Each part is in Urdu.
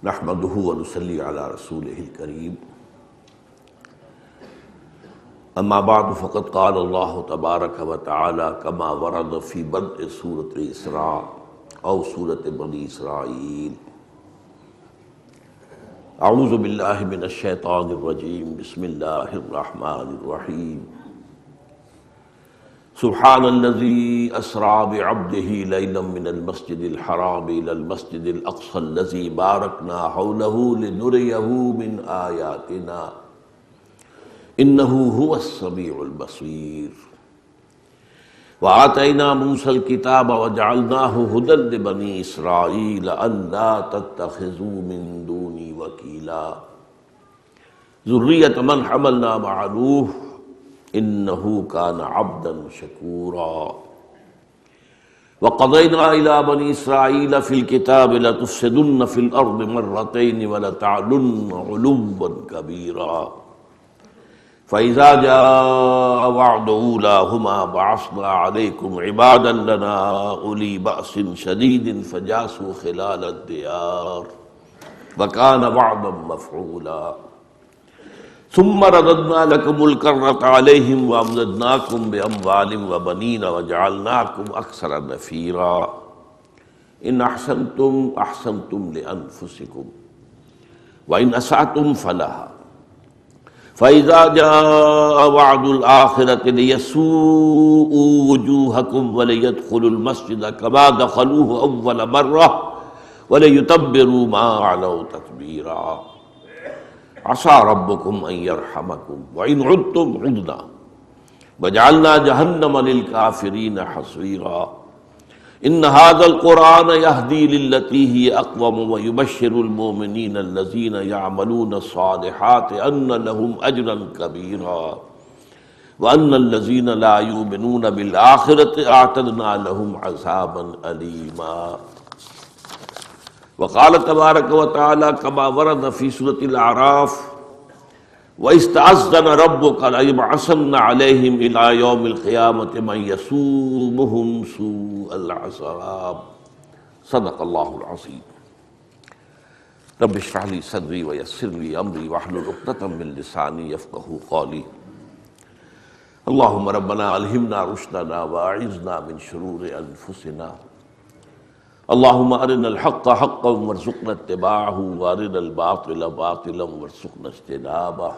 نحمده ونصلي على رسوله الكريم اما بعد فقد قال الله تبارك وتعالى كما ورد في بدء سورة الإسراء او سورة بني إسرائيل اعوذ بالله من الشيطان الرجيم بسم الله الرحمن الرحيم سبحان الذي أسرى بعبده ليلا من المسجد الحرام إلى المسجد الأقصى الذي باركنا حوله لنريه من آياتنا إنه هو السميع البصير وآتينا موسى الكتاب وجعلناه هدى لبني إسرائيل ألا تتخذوا من دوني وكيلا ذرية من حملنا مع نوح انه كان عبدا شكورا وقضينا الى بني اسرائيل في الكتاب لتفسدن في الارض مرتين ولتعلن علوا كبيرا فاذا جاء وعد اولاهما بعثنا عليكم عبادا لنا اولي باس شديد فجاسوا خلال الديار وكان وعدا مفعولا ثم رددنا لكم الكرة عليهم وأمددناكم بأموال وبنين وجعلناكم أكثر نفيرا إن أحسنتم أحسنتم لأنفسكم وإن أسأتم فلها فإذا جاء وعد الآخرة ليسوءوا وجوهكم وليدخلوا المسجد كما دخلوه أول مرة وليتبروا ما علوا تتبيرا عسى ربكم أن يرحمكم وإن عدتم عدنا وجعلنا جهنم للكافرين حصيرا إن هذا القرآن يهدي للتي هي أقوم ويبشر المؤمنين الذين يعملون الصالحات أن لهم أجرا كبيرا وأن الذين لا يؤمنون بالآخرة أعتدنا لهم عذابا أليما وقال تبارک وتعالی كما ورد في سورة الأعراف وَإِسْتَأَذَّنَ رَبُّكَ لَيَبْعَثَنَّ عَلَيْهِمْ إِلَى يَوْمِ الْقِيَامَةِ مَن يَسُومُهُمْ سُوءَ الْعَذَابِ صدق اللہ العظیم رب اشرح لي صدری ويسر لي أمری واحلل عقدۃ من لسانی يفقهوا قولی اللهم ربنا ألهمنا رشدنا وأعذنا من شرور أنفسنا اللهم ارنا الحق حقا وارزقنا اتباعه وارنا الباطل باطلا وارزقنا اجتنابه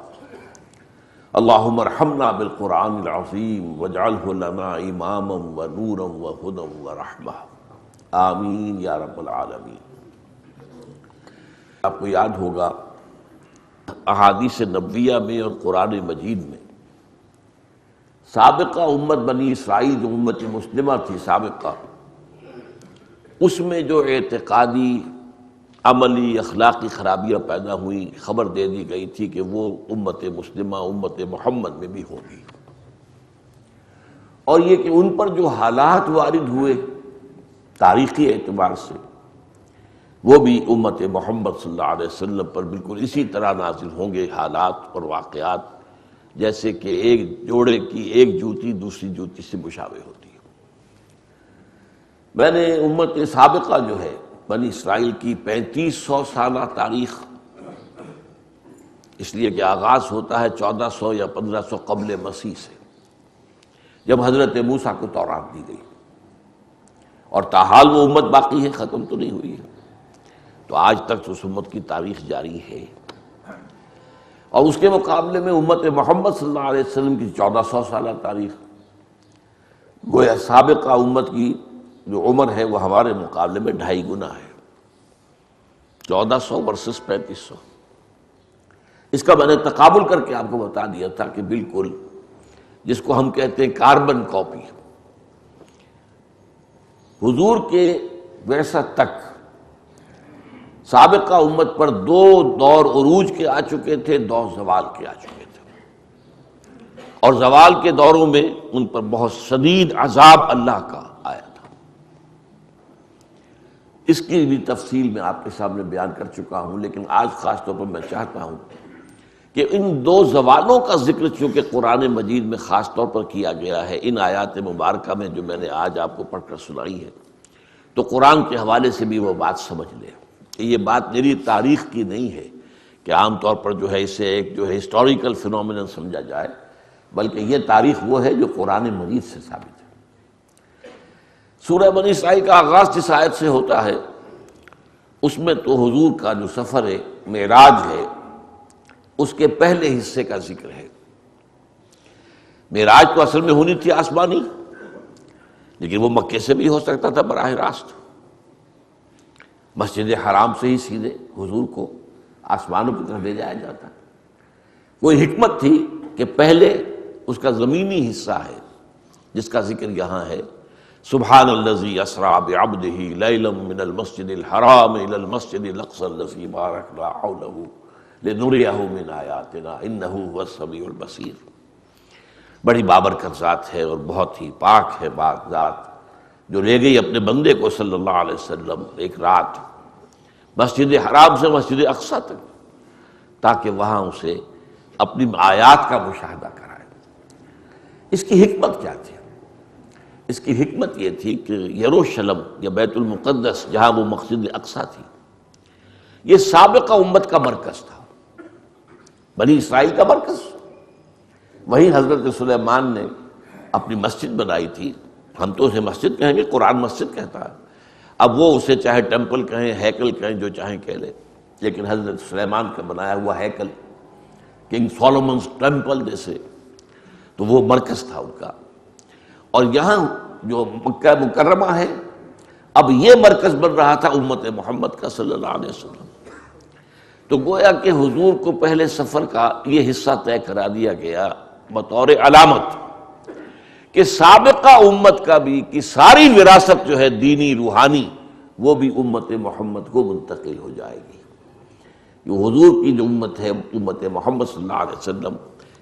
اللهم ارحمنا بالقرآن العظيم واجعله لنا اماما ونورا وهدى ورحمة آمین یا رب العالمین۔ آپ کو یاد ہوگا احادیث نبویہ میں اور قرآن مجید میں سابقہ امت بنی اسرائیل جو امت مسلمہ تھی سابقہ، اس میں جو اعتقادی عملی اخلاقی خرابیاں پیدا ہوئیں خبر دے دی گئی تھی کہ وہ امت مسلمہ امت محمد میں بھی ہوگی، اور یہ کہ ان پر جو حالات وارد ہوئے تاریخی اعتبار سے وہ بھی امت محمد صلی اللہ علیہ وسلم پر بالکل اسی طرح نازل ہوں گے حالات اور واقعات، جیسے کہ ایک جوڑے کی ایک جوتی دوسری جوتی سے مشابہ ہوتی ہے۔ میں نے امت سابقہ جو ہے بنی اسرائیل کی 3500 سالہ تاریخ، اس لیے کہ آغاز ہوتا ہے 1400 یا 1500 قبل مسیح سے، جب حضرت موسیٰ کو تورات دی گئی، اور تاحال وہ امت باقی ہے، ختم تو نہیں ہوئی ہے، تو آج تک اس امت کی تاریخ جاری ہے۔ اور اس کے مقابلے میں امت محمد صلی اللہ علیہ وسلم کی 1400 سالہ تاریخ، گویا سابقہ امت کی جو عمر ہے وہ ہمارے مقابلے میں 2.5 گنا ہے، 1400 ورسز 3500۔ اس کا میں نے تقابل کر کے آپ کو بتا دیا تھا کہ بالکل جس کو ہم کہتے ہیں کاربن کاپی، حضور کے بعثت تک سابقہ امت پر 2 دور عروج کے آ چکے تھے، 2 زوال کے آ چکے تھے، اور زوال کے دوروں میں ان پر بہت شدید عذاب اللہ کا آیا تھا۔ اس کی بھی تفصیل میں آپ کے سامنے بیان کر چکا ہوں، لیکن آج خاص طور پر میں چاہتا ہوں کہ ان 2 زوالوں کا ذکر چونکہ قرآن مجید میں خاص طور پر کیا گیا ہے، ان آیات مبارکہ میں جو میں نے آج آپ کو پڑھ کر سنائی ہے، تو قرآن کے حوالے سے بھی وہ بات سمجھ لیں۔ یہ بات میری تاریخ کی نہیں ہے کہ عام طور پر جو ہے اسے ایک جو ہے ہسٹوریکل فینومینن سمجھا جائے، بلکہ یہ تاریخ وہ ہے جو قرآن مجید سے ثابت ہے۔ سورہ بنی اسرائیل کا آغاز جس آیت سے ہوتا ہے اس میں تو حضور کا جو سفر معراج ہے اس کے پہلے حصے کا ذکر ہے۔ معراج تو اصل میں ہونی تھی آسمانی، لیکن وہ مکے سے بھی ہو سکتا تھا براہ راست، مسجد حرام سے ہی سیدھے حضور کو آسمانوں کی طرف لے جایا جاتا۔ کوئی حکمت تھی کہ پہلے اس کا زمینی حصہ ہے جس کا ذکر یہاں ہے، سبحان الذی اسریٰ بعبدہ لیلا من المسجد الحرام الی المسجد الاقصی الذی بارکنا حولہ لنریہ من آیاتنا انہ هو السمیع البصیر۔ بڑی بابرکت ذات ہے اور بہت ہی پاک ہے پاک ذات جو لے گئی اپنے بندے کو صلی اللہ علیہ وسلم ایک رات مسجد حرام سے مسجد اقصی تک، تاکہ وہاں اسے اپنی آیات کا مشاہدہ کرائے۔ اس کی حکمت کیا تھی؟ اس کی حکمت یہ تھی کہ یروشلم یا بیت المقدس جہاں وہ مسجد اقصی تھی، یہ سابقہ امت کا مرکز تھا، بنی اسرائیل کا مرکز۔ وہیں حضرت سلیمان نے اپنی مسجد بنائی تھی، ہم تو اسے مسجد کہیں گے، قرآن مسجد کہتا ہے، اب وہ اسے چاہے ٹیمپل کہیں ہیکل کہیں جو چاہیں کہہ لیں، لیکن حضرت سلیمان کا بنایا ہوا ہیکل، کنگ سولومنز ٹیمپل جیسے، تو وہ مرکز تھا ان کا۔ اور یہاں جو مکہ مکرمہ ہے اب یہ مرکز بن رہا تھا امت محمد کا صلی اللہ علیہ وسلم۔ تو گویا کہ حضور کو پہلے سفر کا یہ حصہ طے کرا دیا گیا بطور علامت کہ سابقہ امت کا بھی کی ساری وراثت جو ہے دینی روحانی وہ بھی امت محمد کو منتقل ہو جائے گی۔ یہ حضور کی جو امت ہے امت محمد صلی اللہ علیہ وسلم،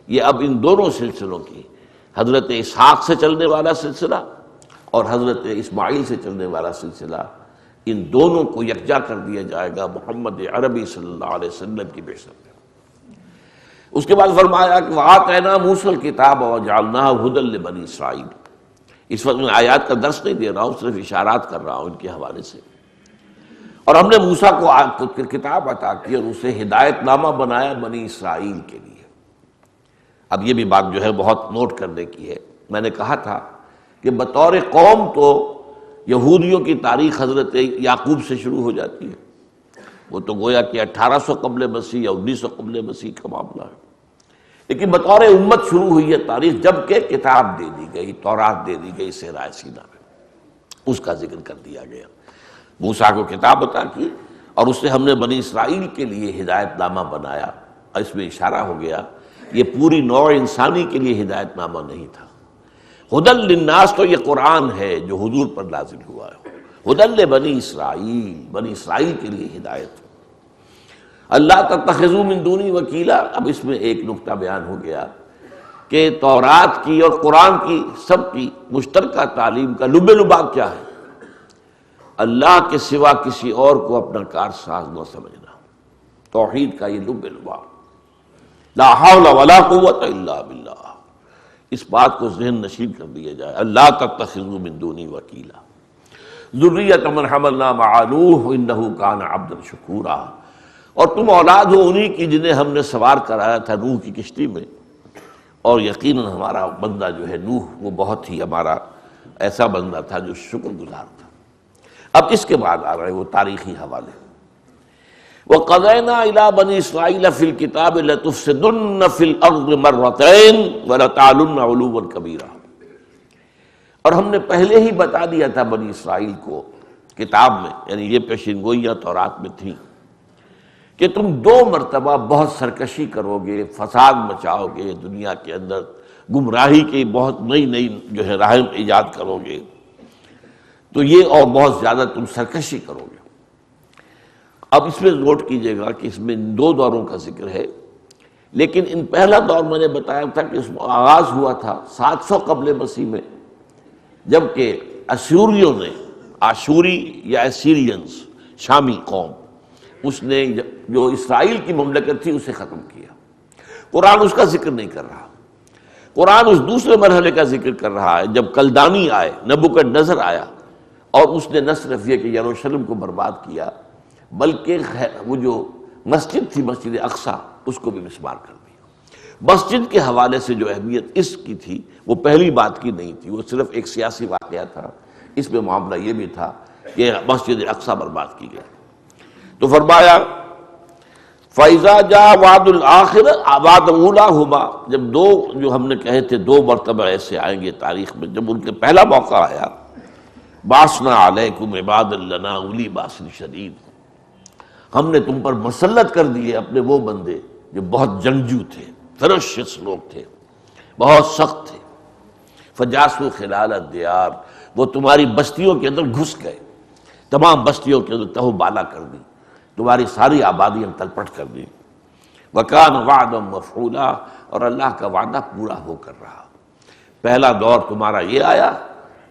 یہ اب ان دونوں سلسلوں کی، حضرت اسحاق سے چلنے والا سلسلہ اور حضرت اسماعیل سے چلنے والا سلسلہ، ان دونوں کو یکجا کر دیا جائے گا محمد عربی صلی اللہ علیہ وسلم کی بعثت میں۔ اس کے بعد فرمایا کہ وَآتَيْنَا مُوسَى الْكِتَابَ وَجَعَلْنَاهُ هُدًى لِبَنِي إِسرائیل۔ اس وقت میں آیات کا درس نہیں دے رہا ہوں، صرف اشارات کر رہا ہوں ان کے حوالے سے۔ اور ہم نے موسیٰ کو کتاب عطا کی اور اسے ہدایت نامہ بنایا بنی اسرائیل کے لیے۔ اب یہ بھی بات جو ہے بہت نوٹ کرنے کی ہے، میں نے کہا تھا کہ بطور قوم تو یہودیوں کی تاریخ حضرت یعقوب سے شروع ہو جاتی ہے، وہ تو گویا کہ 1800 قبل مسیح یا 1900 قبل مسیح کا معاملہ ہے، لیکن بطور امت شروع ہوئی ہے تاریخ جب کہ کتاب دے دی گئی، تورات دے دی گئی صحرائے سینا میں، اس کا ذکر کر دیا گیا۔ موسیٰ کو کتاب عطا کی اور اس سے ہم نے بنی اسرائیل کے لیے ہدایت نامہ بنایا، اور اس میں اشارہ ہو گیا یہ پوری نوع انسانی کے لیے ہدایت نامہ نہیں تھا۔ ہدی للناس تو یہ قرآن ہے جو حضور پر نازل ہوا ہے، ہدی لبنی اسرائیل، بنی اسرائیل کے لیے ہدایت۔ اللہ تتخذوا من دونی وکیلا، اب اس میں ایک نقطہ بیان ہو گیا کہ تورات کی اور قرآن کی سب کی مشترکہ تعلیم کا لب لباب کیا ہے؟ اللہ کے سوا کسی اور کو اپنا کارساز نہ سمجھنا، توحید کا یہ لب لباب، لا حول ولا قوت الا باللہ، اس بات کو ذہن نشین کر دیا جائے۔ اللہ تتخذوا من دونی وکیلا ذریۃ من حملنا مع نوح انہ کان عبدا شکورا، اور تم اولاد ہو انہی کی جنہیں ہم نے سوار کرایا تھا نوح کی کشتی میں، اور یقیناً ہمارا بندہ جو ہے نوح وہ بہت ہی ہمارا ایسا بندہ تھا جو شکر گزار تھا۔ اب اس کے بعد آ رہے وہ تاریخی حوالے۔ وَقَضَيْنَا إِلَىٰ بَنِي إِسْرَائِيلَ فِي الْكِتَابِ لَتُفْسِدُنَّ فِي الْأَرْضِ مَرَّتَيْنِ وَلَتَعْلُنَّ عُلُوًّا كَبِيرًا، اور ہم نے پہلے ہی بتا دیا تھا بنی اسرائیل کو کتاب میں، یعنی یہ پیشنگوئیاں تورات میں تھیں کہ تم 2 مرتبہ بہت سرکشی کرو گے، فساد مچاؤ گے دنیا کے اندر، گمراہی کی بہت نئی نئی جو ہے راہیں ایجاد کرو گے، تو یہ اور بہت زیادہ تم سرکشی کرو گے۔ اب اس میں نوٹ کیجئے گا کہ اس میں 2 دوروں کا ذکر ہے، لیکن ان پہلا دور میں نے بتایا تھا کہ اس میں آغاز ہوا تھا 700 قبل مسیح میں، جبکہ اسوریوں نے، آشوری یا اسیرینز شامی قوم، اس نے جو اسرائیل کی مملکت تھی اسے ختم کیا۔ قرآن اس کا ذکر نہیں کر رہا، قرآن اس دوسرے مرحلے کا ذکر کر رہا ہے جب کلدانی آئے، نبوکدنضر آیا، اور اس نے نہ صرف یہ کہ یروشلم کو برباد کیا بلکہ وہ جو مسجد تھی مسجد اقصیٰ اس کو بھی مسمار کر دیا۔ مسجد کے حوالے سے جو اہمیت اس کی تھی وہ پہلی بات کی نہیں تھی، وہ صرف ایک سیاسی واقعہ تھا، اس میں معاملہ یہ بھی تھا کہ مسجد اقصیٰ برباد کی گئی۔ تو فرمایا فَإِذَا جَاءَ وَعْدُ الْآخِرَةِ وَعْدُ أُولَاهُمَا، جب دو جو ہم نے کہے تھے دو مرتبہ ایسے آئیں گے تاریخ میں، جب ان کے پہلا موقع آیا بَعَثْنَا عَلَيْكُمْ عِبَادًا لَنَا أُولِي بَأْسٍ شَدِيدٍ، ہم نے تم پر مسلط کر دیے اپنے وہ بندے جو بہت جنگجو تھے، فرشس لوگ تھے، بہت سخت تھے۔ فَجَاسُوا خِلَالَ الدِّيَارِ، وہ تمہاری بستیوں کے اندر گھس گئے، تمام بستیوں کے اندر تہو بالا کر دی، تمہاری ساری آبادیاں تلپٹ کر دی۔ وَكَانَ وَعْدًا مَفْعُولًا، اور اللہ کا وعدہ پورا ہو کر رہا۔ پہلا دور تمہارا یہ آیا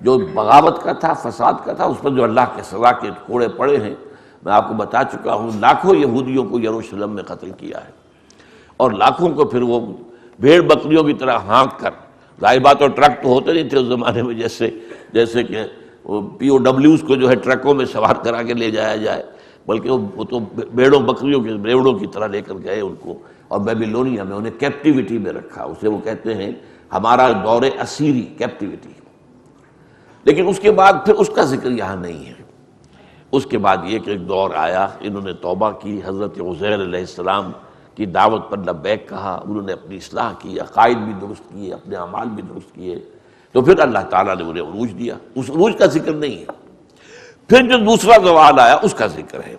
جو بغاوت کا تھا، فساد کا تھا، اس پر جو اللہ کے سزا کے کوڑے پڑے ہیں، میں آپ کو بتا چکا ہوں، لاکھوں یہودیوں کو یروشلم میں قتل کیا ہے، اور لاکھوں کو پھر وہ بھیڑ بکریوں کی طرح ہانک کر، ظاہر بات اور ٹرک تو ہوتے نہیں تھے اس زمانے میں جیسے کہ پی او ڈبلیوز کو جو ہے ٹرکوں میں سوار کرا کے لے جایا جائے، بلکہ وہ تو بھیڑوں بکریوں کے ریوڑوں کی طرح لے کر گئے ان کو، اور بیبیلونیا میں انہیں کیپٹیوٹی میں رکھا، اسے وہ کہتے ہیں ہمارا دور اسیری کیپٹیوٹی۔ لیکن اس کے بعد پھر اس کا ذکر یہاں نہیں ہے۔ اس کے بعد یہ کہ ایک دور آیا، انہوں نے توبہ کی، حضرت عزیر علیہ السلام کی دعوت پر لبیک کہا، انہوں نے اپنی اصلاح کی، عقائد بھی درست کیے، اپنے اعمال بھی درست کیے، تو پھر اللہ تعالیٰ نے انہیں عروج دیا۔ اس عروج کا ذکر نہیں ہے۔ پھر جو دوسرا زوال آیا اس کا ذکر ہے۔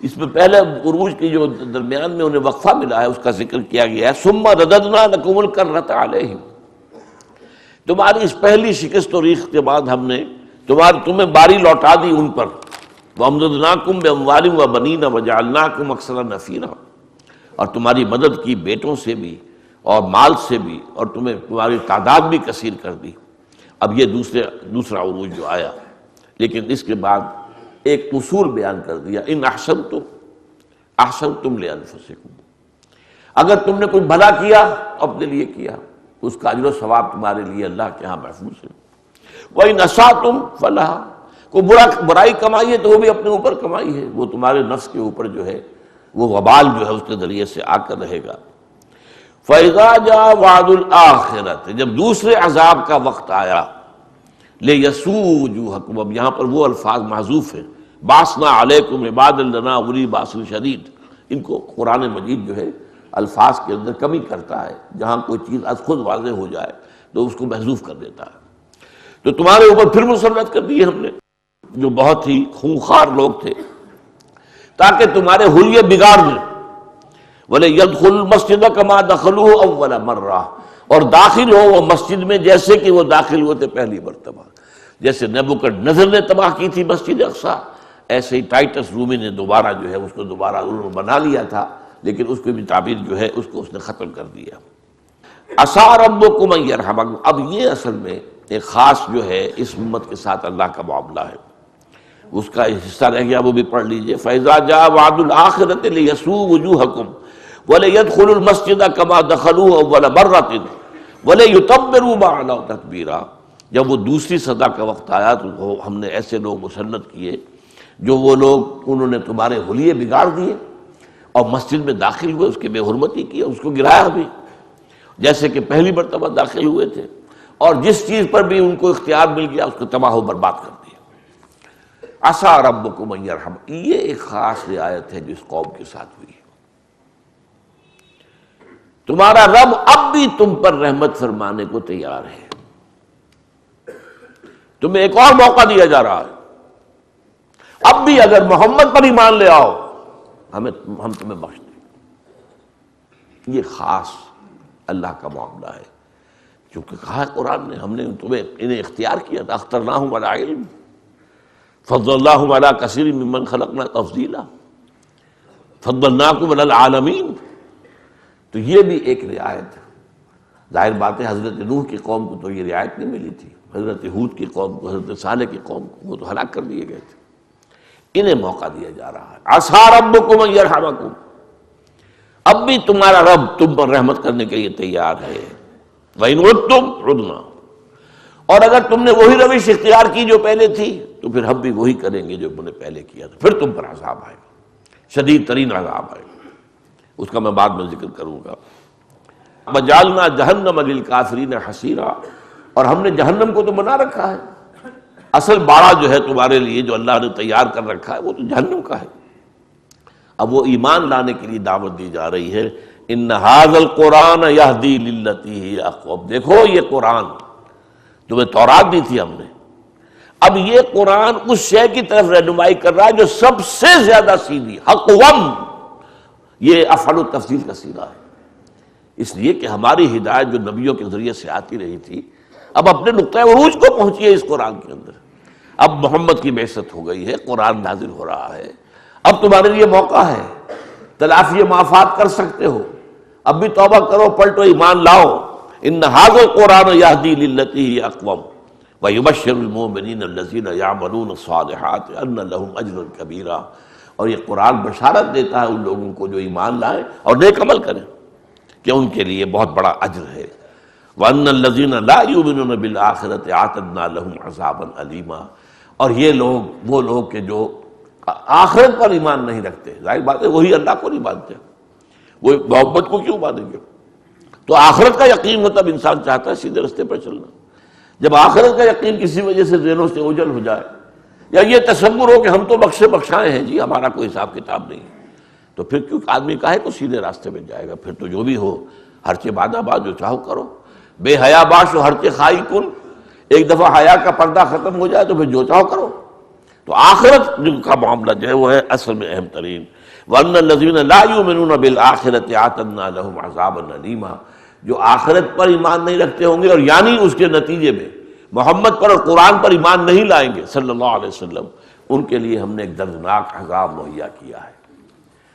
اس میں پہلے عروج کی جو درمیان میں انہیں وقفہ ملا ہے اس کا ذکر کیا گیا ہے، ثم رددنا لکم الکرۃ علیہم، تمہاری اس پہلی شکست و ریخت کے بعد ہم نے تمہیں باری لوٹا دی ان پر، وَأَمْدَدْنَاكُمْ بِأَمْوَالٍ وَبَنِينَ وَجَعَلْنَاكُمْ أَكْثَرَ نَفِيرًا، اور تمہاری مدد کی بیٹوں سے بھی اور مال سے بھی، اور تمہاری تعداد بھی کثیر کر دی۔ اب یہ دوسرا عروج جو آیا، لیکن اس کے بعد ایک اصول بیان کر دیا، ان احسنتم احسنتم لانفسکم، اگر تم نے کوئی بھلا کیا اپنے لیے کیا، اس کا اجر و ثواب تمہارے لیے اللہ کے ہاں محفوظ ہے۔ وَإِنْ أَسَأْتُمْ فَلَهَا، کوئی برائی کمائی ہے تو وہ بھی اپنے اوپر کمائی ہے، وہ تمہارے نفس کے اوپر جو ہے وہ وبال جو ہے اس کے ذریعے سے آ کر رہے گا۔ فَإِذَا جَاءَ وَعْدُ الْآخِرَةِ، جب دوسرے عذاب کا وقت آیا، لِيَسُوءُ وُجُوهَكُمْ، اب یہاں پر وہ الفاظ محذوف ہیں، بَعَثْنَا عَلَيْكُمْ عِبَادًا لَنَا أُولِي بَأْسٍ شَدِيدٍ، ان کو قرآن مجید جو ہے الفاظ کے اندر کمی کرتا ہے، جہاں کوئی چیز از خود واضح ہو جائے تو اس کو محذوف کر دیتا ہے۔ تو تمہارے اوپر پھر مسلط کر دیے ہم نے جو بہت ہی خونخوار لوگ تھے، تاکہ تمہارے حلیے بگاڑ دیں۔ وَلْيَدْخُلُوا الْمَسْجِدَ كَمَا دَخَلُوهُ أَوَّلَ مَرَّةٍ، اور داخل ہو وہ مسجد میں جیسے کہ وہ داخل ہوئے تھے پہلی مرتبہ۔ جیسے نبوکدنضر نے تباہ کی تھی مسجد اقصیٰ، ایسے ہی ٹائٹس رومی نے دوبارہ جو ہے اس کو دوبارہ انہوں نے بنا لیا تھا، لیکن اس کو بھی تعبیر جو ہے اس کو اس نے ختم کر دیا۔ عَسَىٰ رَبُّكُمْ أَن يَرْحَمَكُمْ، اب یہ اصل میں ایک خاص جو ہے اس امت کے ساتھ اللہ کا معاملہ ہے، اس کا حصہ رہ گیا، وہ بھی پڑھ لیجئے۔ فَإِذَا جَاءَ وَعْدُ الْآخِرَةِ لِيَسُوءُ وُجُوهَكُمْ وَلِيَدْخُلُوا الْمَسْجِدَ كَمَا دَخَلُوهُ أَوَّلَ مَرَّةٍ وَلِيُتَبِّرُوا مَا عَلَوْا تَتْبِيرًا، جب وہ دوسری صدا کا وقت آیا تو ہم نے ایسے لوگ مسلط کیے جو وہ لوگ انہوں نے تمہارے حلیے بگاڑ دیے اور مسجد میں داخل ہوئے، اس کی بے حرمتی کی، اس کو گرایا بھی جیسے کہ پہلی مرتبہ داخل ہوئے تھے، اور جس چیز پر بھی ان کو اختیار مل گیا اس کو تباہ و برباد کر دیا۔ عَسَىٰ رَبُّكُمْ أَن يَرْحَمَكُمْ، یہ ایک خاص رعایت ہے جو اس قوم کے ساتھ ہوئی ہے۔ تمہارا رب اب بھی تم پر رحمت فرمانے کو تیار ہے، تمہیں ایک اور موقع دیا جا رہا ہے، اب بھی اگر محمد پر ایمان لے آؤ ہم تمہیں بخش دیں۔ یہ خاص اللہ کا معاملہ ہے، کیونکہ کہا ہے قرآن نے ہم نے انہیں اختیار کیا تھا، اخترناہم علی علم فضلناہم علی کثیر ممن خلقنا تفضیلا فضلناکم علی العالمین۔ تو یہ بھی ایک رعایت ہے۔ ظاہر بات ہے حضرت نوح کی قوم کو تو یہ رعایت نہیں ملی تھی، حضرت ہود کی قوم کو، حضرت صالح کی قوم کو، وہ تو ہلاک کر دیے گئے تھے۔ انہیں موقع دیا جا رہا ہے۔ عَسَىٰ رَبُّكُمْ أَن يَرْحَمَكُمْ، اب بھی تمہارا رب تم پر رحمت کرنے کے لیے تیار ہے۔ وَإِنْ عُدْتُمْ عُدْنَا، اور اگر تم نے وہی روش اختیار کی جو پہلے تھی تو پھر ہم بھی وہی کریں گے جو انہوں نے پہلے کیا تھا، پھر تم پر عذاب آئے گا، شدید ترین عذاب آئے گا، اس کا میں بعد میں ذکر کروں گا۔ وَجَعَلْنَا جَهَنَّمَ لِلْكَافِرِينَ حَصِيرًا، اور ہم نے جہنم کو تو بنا رکھا ہے، اصل باڑہ جو ہے تمہارے لیے جو اللہ نے تیار کر رکھا ہے وہ تو جہنم کا ہے۔ اب وہ ایمان لانے کے لیے دعوت دی جا رہی ہے، ان ھذا القرآن یہدی للتی ہی اقوم، دیکھو یہ قرآن تمہیں تورات دی تھی ہم نے، اب یہ قرآن اس شے کی طرف رہنمائی کر رہا ہے جو سب سے زیادہ سیدھی، اقوم، یہ افعل التفضیل کا صیغہ ہے، اس لیے کہ ہماری ہدایت جو نبیوں کے ذریعے سے آتی رہی تھی اب اپنے نقطۂ عروج کو پہنچی ہے اس قرآن کے اندر۔ اب محمد کی بعثت ہو گئی ہے، قرآن نازل ہو رہا ہے، اب تمہارے لیے موقع ہے، تلافی معافات کر سکتے ہو، اب بھی توبہ کرو، پلٹو، ایمان لاؤ۔ ان ھذا القرآن یہدی للتی ہی اقوم ویبشر المؤمنین الذین یعملون الصالحات ان لہم اجرا کبیرا، اور یہ قرآن بشارت دیتا ہے ان لوگوں کو جو ایمان لائیں اور نیک عمل کریں کہ ان کے لیے بہت بڑا اجر ہے۔ وَأَنَّ الَّذِينَ لَا يُؤْمِنُونَ بِالْآخِرَةِ أَعْتَدْنَا لَهُمْ عَذَابًا أَلِيمًا، اور یہ لوگ، وہ لوگ کہ جو آخرت پر ایمان نہیں رکھتے، ظاہر بات ہے وہی اللہ کو نہیں مانتے، وہ محبت کو کیوں مانیں گے؟ تو آخرت کا یقین ہو تب انسان چاہتا ہے سیدھے رستے پر چلنا۔ جب آخرت کا یقین کسی وجہ سے ذہنوں سے اوجھل ہو جائے، یا یہ تصور ہو کہ ہم تو بخشے بخشائے ہیں جی، ہمارا کوئی حساب کتاب نہیں ہے، تو پھر کیوں آدمی کاہے کو سیدھے راستے میں جائے گا؟ پھر تو جو بھی ہو، ہرچے باد آباد، جو چاہو کرو، بے حیا باش و ہرچے خائی کن، ایک دفعہ حیا کا پردہ ختم ہو جائے تو پھر جو چاہو کرو۔ تو آخرت کا معاملہ جو ہے وہ ہے اصل میں اہم ترین۔ وَأَنَّ الَّذِينَ لَا يُؤْمِنُونَ بِالْآخِرَةِ أَعْتَدْنَا لَهُمْ عَذَابًا أَلِيمًا، جو آخرت پر ایمان نہیں رکھتے ہوں گے، اور یعنی اس کے نتیجے میں محمد پر اور قرآن پر ایمان نہیں لائیں گے صلی اللہ علیہ وسلم، ان کے لیے ہم نے ایک دردناک عذاب مہیا کیا ہے۔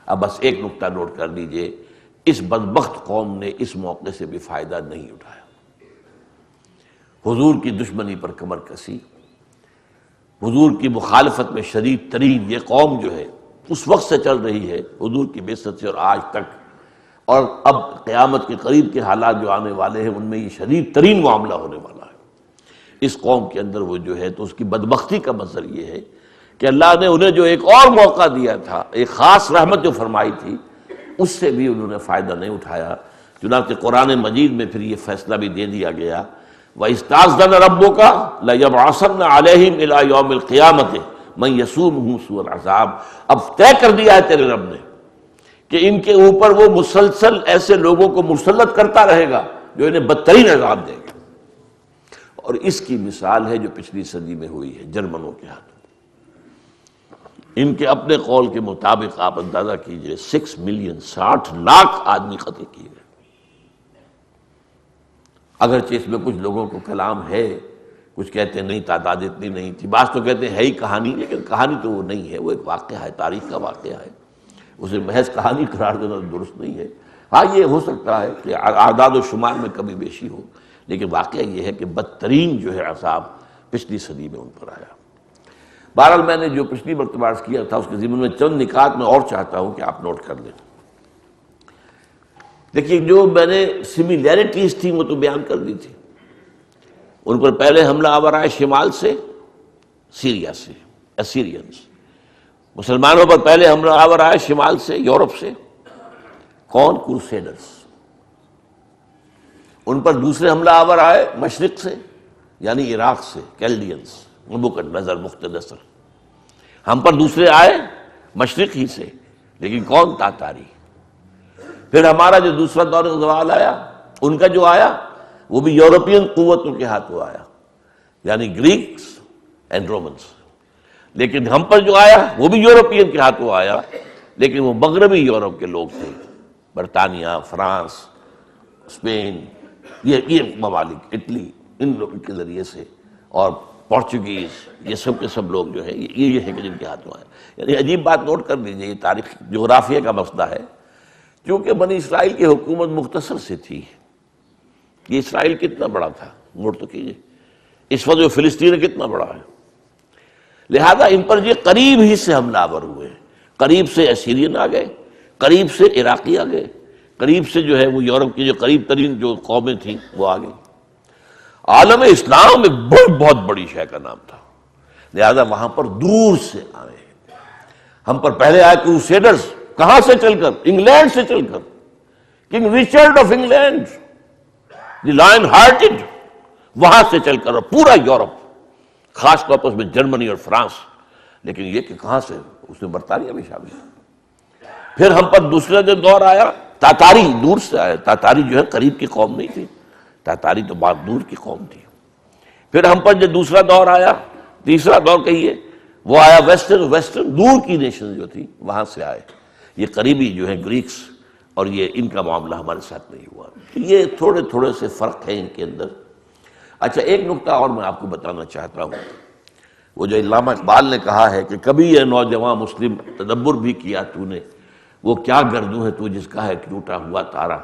اب بس ایک نقطہ نوٹ کر لیجئے، اس بدبخت قوم نے اس موقع سے بھی فائدہ نہیں اٹھایا، حضور کی دشمنی پر کمر کسی، حضور کی مخالفت میں شدید ترین یہ قوم جو ہے اس وقت سے چل رہی ہے، حضور کی بعثت سے اور آج تک، اور اب قیامت کے قریب کے حالات جو آنے والے ہیں ان میں یہ شدید ترین معاملہ ہونے والا ہے۔ اس قوم کے اندر وہ جو ہے تو اس کی بدبختی کا منظر یہ ہے کہ اللہ نے انہیں جو ایک اور موقع دیا تھا، ایک خاص رحمت جو فرمائی تھی، اس سے بھی انہوں نے فائدہ نہیں اٹھایا۔ چنانچہ قرآن مجید میں پھر یہ فیصلہ بھی دے دیا گیا، وَإِسْتَأْذَنَ رَبُّكَ لَيَبْعَثَنَّ عَلَيْهِمْ إِلَىٰ يَوْمِ الْقِيَامَةِ مَن يَسُومُهُمْ سُوءَ الْعَذَابِ، اب طے کر دیا ہے تیرے رب نے کہ ان کے اوپر وہ مسلسل ایسے لوگوں کو مسلط کرتا رہے گا جو انہیں بدترین عذاب دیں گے۔ اور اس کی مثال ہے جو پچھلی صدی میں ہوئی ہے جرمنوں کے ہاتھوں، ان کے اپنے قول کے مطابق آپ اندازہ کیجئے 6 ملین، 60 لاکھ آدمی قتل کیے گئے۔ اگرچہ اس میں کچھ لوگوں کو کلام ہے، کچھ کہتے ہیں نہیں تعداد اتنی نہیں تھی، بعض تو کہتے ہیں ہے ہی کہانی، لیکن کہانی تو وہ نہیں ہے، وہ ایک واقعہ ہے، تاریخ کا واقعہ ہے، اسے محض کہانی قرار دینا درست نہیں ہے۔ ہاں یہ ہو سکتا ہے کہ اعداد و شمار میں کمی بیشی ہو، لیکن واقعہ یہ ہے کہ بدترین جو ہے عذاب پچھلی صدی میں ان پر آیا۔ بہرحال میں نے جو پچھلی مرتبہ عرض کیا تھا اس کے ضمن میں چند نکات میں اور چاہتا ہوں کہ آپ نوٹ کر لیں۔ دیکھیے جو میں نے سملیرٹیز تھی وہ تو بیان کر دی تھی، ان پر پہلے حملہ آور آئے شمال سے، سیریا سے، اسیرینز۔ مسلمانوں پر پہلے حملہ آور آئے شمال سے، یورپ سے، کون؟ کروسیڈرز۔ ان پر دوسرے حملہ آور آئے مشرق سے، یعنی عراق سے، کیلڈینز، نبوکدنضر مختنصر۔ ہم پر دوسرے آئے مشرق ہی سے، لیکن کون؟ تاتاری۔ پھر ہمارا جو دوسرا دور زوال آیا، ان کا جو آیا وہ بھی یورپین قوتوں کے ہاتھوں آیا، یعنی گریکس اینڈ رومنس۔ لیکن ہم پر جو آیا وہ بھی یورپین کے ہاتھوں آیا، لیکن وہ مغربی یورپ کے لوگ تھے، برطانیہ، فرانس، اسپین، یہ ممالک، اٹلی، ان لوگوں کے ذریعے سے، اور پورچوگیز، یہ سب کے سب لوگ جو ہے یہ ہے کہ جن کے ہاتھوں آئے۔ یعنی عجیب بات نوٹ کر لیجیے، یہ تاریخ جغرافیہ کا مسئلہ ہے، کیونکہ بنی اسرائیل کی حکومت مختصر سے تھی۔ یہ اسرائیل کتنا بڑا تھا نوٹ تو کیجیے، اس وقت جو فلسطین کتنا بڑا ہے، لہذا ان پر یہ قریب ہی سے حملہ آور ہوئے، قریب سے اسیرین آ گئے، قریب سے عراقی آ گئے، قریب سے جو ہے وہ یورپ کی جو قریب ترین جو قومیں تھیں وہ آ گئی۔ عالم اسلام ایک بہت بڑی شے کا نام تھا، لہذا وہاں پر دور سے آئے ہیں. ہم پر پہلے آئے کروسیڈرز، کہاں سے چل کر؟ انگلینڈ سے چل کر. King Richard of England, the line hearted, وہاں سے چل کر، اور پورا یورپ، خاص طور پر اس میں جرمنی اور فرانس. لیکن یہ کہ کہاں سے؟ اس میں برطانیہ بھی شامل ہے. پھر ہم پر دوسرا جو دور آیا، تاتاری دور سے آیا. تاتاری جو ہے قریب کی قوم نہیں تھی، تاتاری تو بہت دور کی قوم تھی. پھر ہم پر جو دوسرا دور آیا، تیسرا دور کہیے، وہ آیا ویسٹرن دور کی نیشن جو تھی وہاں سے آئے. یہ قریبی جو ہے گریکس، اور یہ ان کا معاملہ ہمارے ساتھ نہیں ہوا. یہ تھوڑے تھوڑے سے فرق ہیں ان کے اندر. اچھا، ایک نکتہ اور میں آپ کو بتانا چاہتا ہوں. وہ جو علامہ اقبال نے کہا ہے کہ کبھی یہ نوجوان مسلم تدبر بھی کیا تو نے، وہ کیا گردوں ہے تو جس کا ہے ٹوٹا ہوا تارا.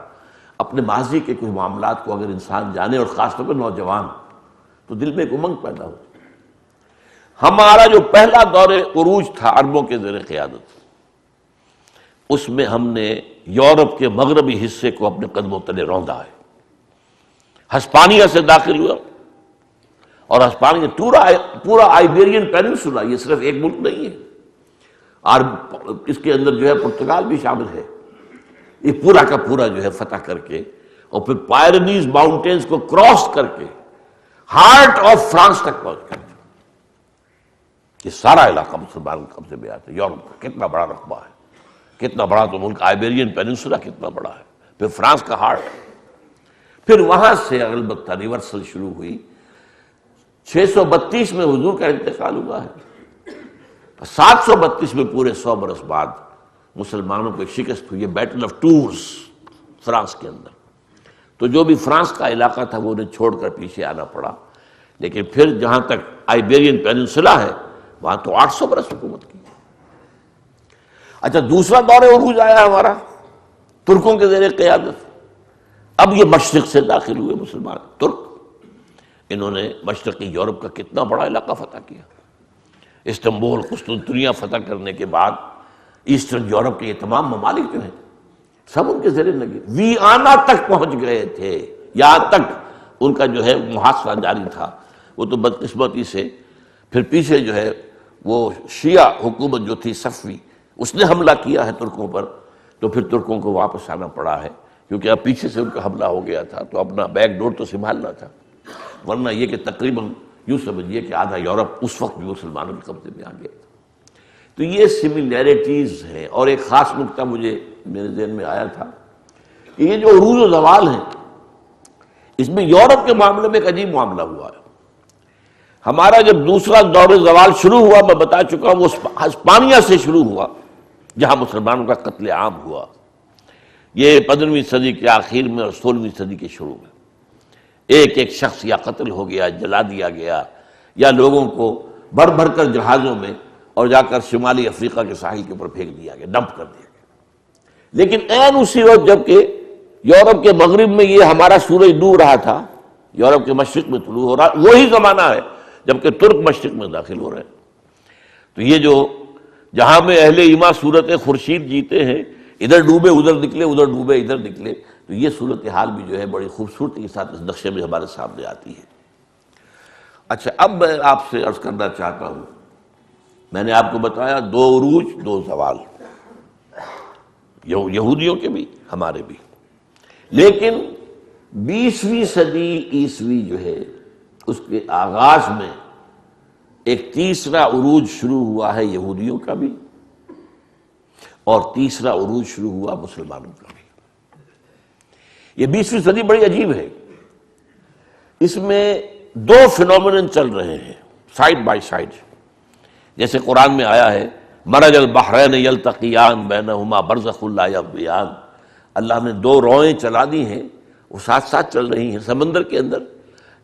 اپنے ماضی کے کچھ معاملات کو اگر انسان جانے، اور خاص طور پہ نوجوان، تو دل میں ایک امنگ پیدا ہوتی. ہمارا جو پہلا دور عروج تھا عربوں کے زیر قیادت، اس میں ہم نے یورپ کے مغربی حصے کو اپنے قدموں تلے روندا ہے. ہسپانیہ سے داخل ہوا، اور ہسپانیہ پورا آئیبیرین پیننسولا، یہ صرف ایک ملک نہیں ہے، اور اس کے اندر جو ہے پرتگال بھی شامل ہے. یہ پورا کا پورا جو ہے فتح کر کے، اور پھر پائرنیز ماؤنٹینز کو کراس کر کے ہارٹ آف فرانس تک پہنچ گئے. یہ سارا علاقہ مسلمان کے قبضے میں آتا ہے. یورپ کا کتنا بڑا رقبہ ہے، کتنا بڑا تو ملک آئیبیرین پیننسولا کتنا بڑا ہے. پھر فرانس کا ہارٹ. پھر وہاں سے البتہ ریورسل شروع ہوئی. 632 میں حضور کا انتقال ہوا ہے. 732 میں پورے 100 برس بعد مسلمانوں کو ایک شکست ہوئی ہے، بیٹل آف ٹورس فرانس کے اندر. تو جو بھی فرانس کا علاقہ تھا وہ انہیں چھوڑ کر پیچھے آنا پڑا. لیکن پھر جہاں تک آئیبیرین پیننسولا ہے وہاں تو 800 برس حکومت کی. اچھا، دوسرا دور عروج آیا ہمارا ترکوں کے زیر قیادت. اب یہ مشرق سے داخل ہوئے مسلمان ترک. انہوں نے مشرقی یورپ کا کتنا بڑا علاقہ فتح کیا. استنبول، قسطنطنیہ فتح کرنے کے بعد ایسٹرن یورپ کے یہ تمام ممالک جو ہیں سب ان کے زیر لگے. ویانا تک پہنچ گئے تھے، یہاں تک ان کا جو ہے محاصرہ جاری تھا. وہ تو بدقسمتی سے پھر پیچھے جو ہے وہ شیعہ حکومت جو تھی صفوی، اس نے حملہ کیا ہے ترکوں پر. تو پھر ترکوں کو واپس آنا پڑا ہے، کیونکہ اب پیچھے سے ان کا حملہ ہو گیا تھا تو اپنا بیک ڈور تو سنبھالنا تھا. ورنہ یہ کہ تقریباً یوں سمجھیے کہ آدھا یورپ اس وقت بھی مسلمانوں کے قبضے میں آ گیا تھا. تو یہ سملیرٹیز ہیں. اور ایک خاص نکتہ مجھے میرے ذہن میں آیا تھا کہ یہ جو عروج و زوال ہیں، اس میں یورپ کے معاملے میں ایک عجیب معاملہ ہوا ہے. ہمارا جب دوسرا دور زوال شروع ہوا، میں بتا چکا ہوں، وہ ہسپانیہ سے شروع ہوا جہاں مسلمانوں کا قتل عام ہوا. یہ 15ویں صدی کے آخر میں اور 16ویں صدی کے شروع میں ایک ایک شخص یا قتل ہو گیا، جلا دیا گیا، یا لوگوں کو بھر بھر کر جہازوں میں اور جا کر شمالی افریقہ کے ساحل کے اوپر پھینک دیا گیا، ڈمپ کر دیا گیا. لیکن عین اسی وقت جب کہ یورپ کے مغرب میں یہ ہمارا سورج ڈوب رہا تھا، یورپ کے مشرق میں طلوع ہو رہا، وہی زمانہ ہے جبکہ ترک مشرق میں داخل ہو رہے ہیں. تو یہ جو جہاں میں اہل ایما صورت خورشید جیتے ہیں، ادھر ڈوبے ادھر نکلے، ادھر ڈوبے ادھر نکلے، تو یہ صورتحال بھی جو ہے بڑی خوبصورتی کے ساتھ اس نقشے میں ہمارے سامنے آتی ہے. اچھا، اب میں آپ سے عرض کرنا چاہتا ہوں، میں نے آپ کو بتایا 2 عروج 2 زوال، یہودیوں کے بھی ہمارے بھی. لیکن 20ویں صدی عیسوی جو ہے اس کے آغاز میں ایک تیسرا عروج شروع ہوا ہے یہودیوں کا بھی، اور تیسرا عروج شروع ہوا مسلمانوں کا بھی. یہ 20ویں صدی بڑی عجیب ہے. اس میں 2 فینومینن چل رہے ہیں سائڈ بائی سائڈ. جیسے قرآن میں آیا ہے مرج البحرین یلتقیان بینہما برزخ لا یبغیان. اللہ نے 2 روئیں چلا دی ہیں، وہ ساتھ ساتھ چل رہی ہیں سمندر کے اندر.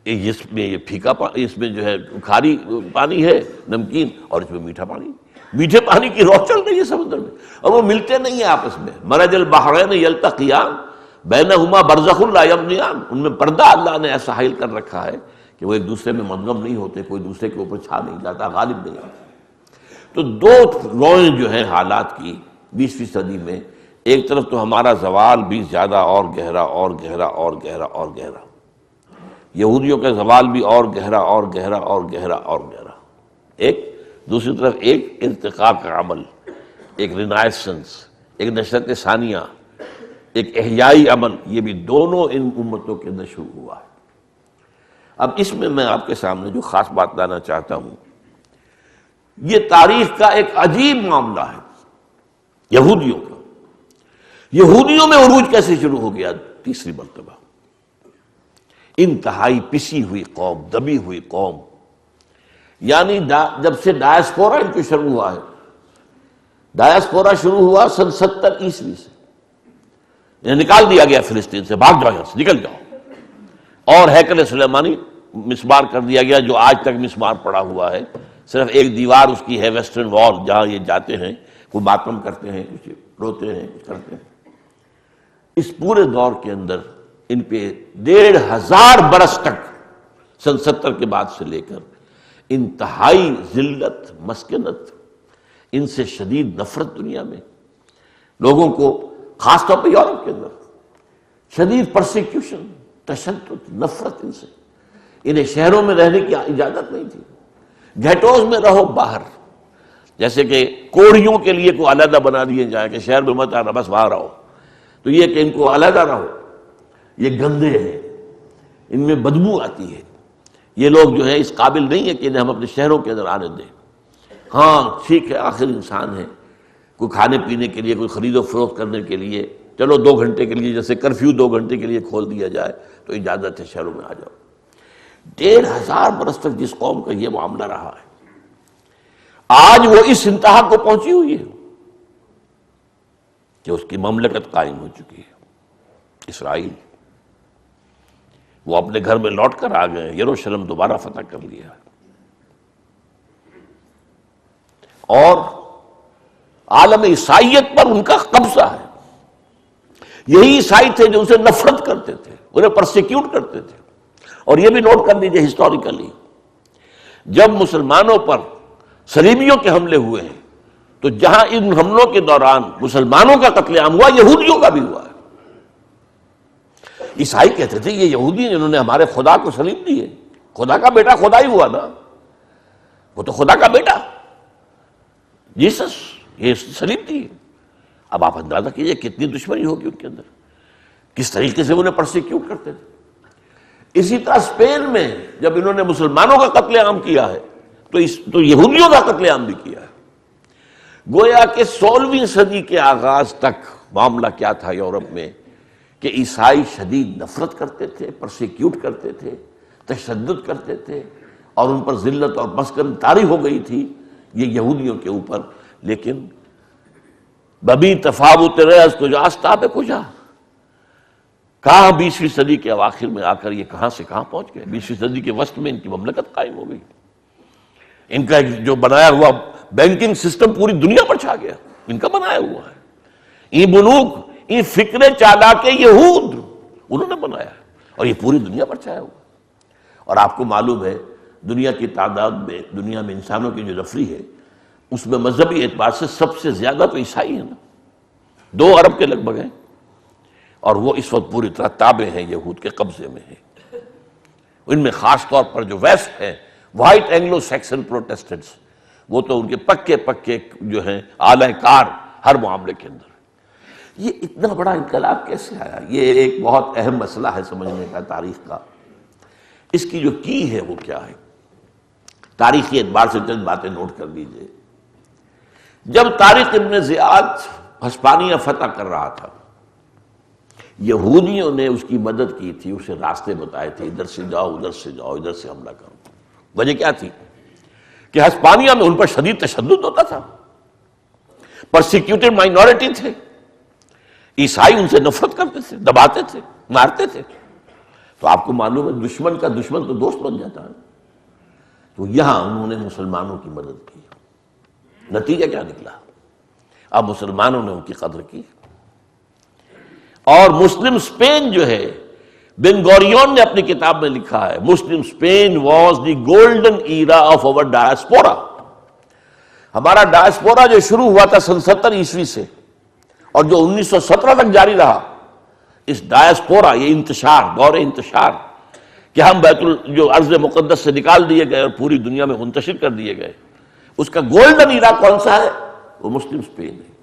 اس میں یہ پھیکا پانی، اس میں جو ہے کھاری پانی ہے نمکین، اور اس میں میٹھا پانی. میٹھے پانی کی رو چل رہی ہے سمندر میں، اور وہ ملتے نہیں ہیں آپس میں. مرج البحرین یلتقیان بینہما برزخ لا یبغیان. ان میں پردہ اللہ نے ایسا حائل کر رکھا ہے کہ وہ ایک دوسرے میں مدغم نہیں ہوتے، کوئی دوسرے کے اوپر چھا نہیں جاتا، غالب نہیں ہوتا. تو 2 روئیں جو ہیں حالات کی 20ویں صدی میں، ایک طرف تو ہمارا زوال بھی زیادہ اور گہرا اور گہرا اور گہرا اور گہرا، یہودیوں کا زوال بھی اور گہرا اور گہرا اور گہرا اور گہرا. ایک دوسری طرف ایک ارتقاء کا عمل، ایک رینائسنس، ایک نشرت ثانیہ، ایک احیائی عمل، یہ بھی دونوں ان امتوں کے اندر شروع ہوا ہے۔ اب اس میں آپ کے سامنے جو خاص بات لانا چاہتا ہوں، یہ تاریخ کا ایک عجیب معاملہ ہے یہودیوں کا۔ یہودیوں میں عروج کیسے شروع ہو گیا؟ تیسری مرتبہ انتہائی پسی ہوئی قوم، دبی ہوئی قوم، یعنی جب سے ڈائسپورا ان کو شروع ہوا ہے، ڈائسپورا شروع ہوا سن 70 عیسوی سے، انہیں نکال دیا گیا فلسطین سے، بھاگ جاؤ یہاں سے، نکل جاؤ، اور ہیکل سلیمانی مسمار کر دیا گیا، جو آج تک مسمار پڑا ہوا ہے، صرف ایک دیوار اس کی ہے، ویسٹرن وال، جہاں یہ جاتے ہیں، کوئی ماتم کرتے ہیں، کچھ روتے ہیں، کچھ کرتے ہیں۔ اس پورے دور کے اندر ان پہ 1500 برس تک، سن 70 کے بعد سے لے کر، انتہائی ذلت، مسکنت، ان سے شدید نفرت دنیا میں، لوگوں کو خاص طور پہ یورپ کے اندر شدید پرسیکیوشن، تشدد، نفرت ان سے، انہیں شہروں میں رہنے کی اجازت نہیں تھی، گھیٹوز میں رہو باہر، جیسے کہ کوڑیوں کے لیے کوئی علیحدہ بنا دیے جائے کہ شہر میں مت آنا، بس باہر رہو، تو یہ کہ ان کو علیحدہ رہو، یہ گندے ہیں، ان میں بدبو آتی ہے، یہ لوگ جو ہے اس قابل نہیں ہے کہ انہیں ہم اپنے شہروں کے اندر آنے دیں۔ ہاں ٹھیک ہے، آخر انسان ہے، کوئی کھانے پینے کے لیے، کوئی خرید و فروخت کرنے کے لیے، چلو 2 گھنٹے کے لیے، جیسے کرفیو 2 گھنٹے کے لیے کھول دیا جائے تو اجازت ہے، شہروں میں آ جاؤ۔ 1500 برس تک جس قوم کا یہ معاملہ رہا ہے، آج وہ اس انتہا کو پہنچی ہوئی ہے کہ اس کی مملکت قائم ہو چکی ہے، اسرائیل۔ وہ اپنے گھر میں لوٹ کر آ گئے، یروشلم دوبارہ فتح کر لیا، اور عالم عیسائیت پر ان کا قبضہ ہے۔ یہی عیسائی تھے جو اسے نفرت کرتے تھے، انہیں پرسیکیوٹ کرتے تھے۔ اور یہ بھی نوٹ کر لیجیے ہسٹوریکلی، جب مسلمانوں پر صلیبیوں کے حملے ہوئے ہیں، تو جہاں ان حملوں کے دوران مسلمانوں کا قتل عام ہوا، یہودیوں کا بھی ہوا ہے۔ عیسائی کہتے تھے یہ یہودی جنہوں نے ہمارے خدا کو صلیب دی ہے، خدا کا بیٹا خدا ہی ہوا نا، وہ تو خدا کا بیٹا جیسس، یہ صلیب دی ہے۔ اب آپ اندازہ کیجئے کتنی دشمنی ہوگی ان کے اندر، کس طریقے سے انہیں پرسیکیوٹ کرتے تھے۔ اسی طرح اسپین میں جب انہوں نے مسلمانوں کا قتل عام کیا ہے تو یہودیوں کا قتل عام بھی کیا ہے۔ گویا کہ 16ویں صدی کے آغاز تک معاملہ کیا تھا یورپ میں کہ عیسائی شدید نفرت کرتے تھے، پرسیکیوٹ کرتے تھے، تشدد کرتے تھے، اور ان پر ذلت اور مسکن طاری ہو گئی تھی یہ یہودیوں کے اوپر۔ لیکن ببی تفاوت رأس کجا آستاب کجا، کہاں 20ویں صدی کے اواخر میں آ کر یہ کہاں سے کہاں پہنچ گئے۔ 20ویں صدی کے وسط میں ان کی مملکت قائم ہو گئی، ان کا جو بنایا ہوا بینکنگ سسٹم پوری دنیا پر چھا گیا، ان کا بنایا ہوا ہے۔ یہ بنوک، یہ فکر چالاک یہود انہوں نے بنایا ہے، اور یہ پوری دنیا پر چھایا ہوا ہے۔ اور آپ کو معلوم ہے دنیا کی تعداد میں، دنیا میں انسانوں کی جو نفری ہے، اس میں مذہبی اعتبار سے سب سے زیادہ تو عیسائی ہیں نا، 2 ارب کے لگ بھگ ہیں، اور وہ اس وقت پوری طرح تابع ہیں، یہود کے قبضے میں ہیں۔ ان میں خاص طور پر جو ویسٹ ہیں، وائٹ اینگلو سیکسن پروٹیسٹنٹس، وہ تو ان کے پکے پکے جو ہیں اعلی کار ہر معاملے کے اندر۔ یہ اتنا بڑا انقلاب کیسے آیا؟ یہ ایک بہت اہم مسئلہ ہے سمجھنے کا تاریخ کا۔ اس کی جو کی ہے وہ کیا ہے؟ تاریخی اعتبار سے چند باتیں نوٹ کر لیجئے۔ جب طارق ابن زیاد ہسپانیہ فتح کر رہا تھا، یہودیوں نے اس کی مدد کی تھی، اسے راستے بتائے تھے، ادھر سے جاؤ، ادھر سے جاؤ، ادھر سے حملہ کرو۔ وجہ کیا تھی؟ کہ ہسپانیہ میں ان پر شدید تشدد ہوتا تھا، پرسیکیوٹڈ مائنورٹی تھے، عیسائی ان سے نفرت کرتے تھے، دباتے تھے، مارتے تھے۔ تو آپ کو معلوم ہے دشمن کا دشمن تو دوست بن جاتا ہے۔ تو یہاں انہوں نے مسلمانوں کی مدد کی، نتیجہ کیا نکلا؟ اب مسلمانوں نے ان کی قدر کی، اور مسلم اسپین جو ہے، بن گوریون نے اپنی کتاب میں لکھا ہے، Muslim Spain was the golden era of our diaspora. ہمارا ڈائسپورا جو شروع ہوا تھا سن 70 عیسوی سے، اور جو 1917 تک جاری رہا، اس ڈائسپورا، یہ انتشار، دور انتشار، کہ ہم جو ارض مقدس سے نکال دیے گئے اور پوری دنیا میں منتشر کر دیے گئے، اس کا گولڈن ایرا کون سا ہے؟ وہ مسلم اسپین ہے.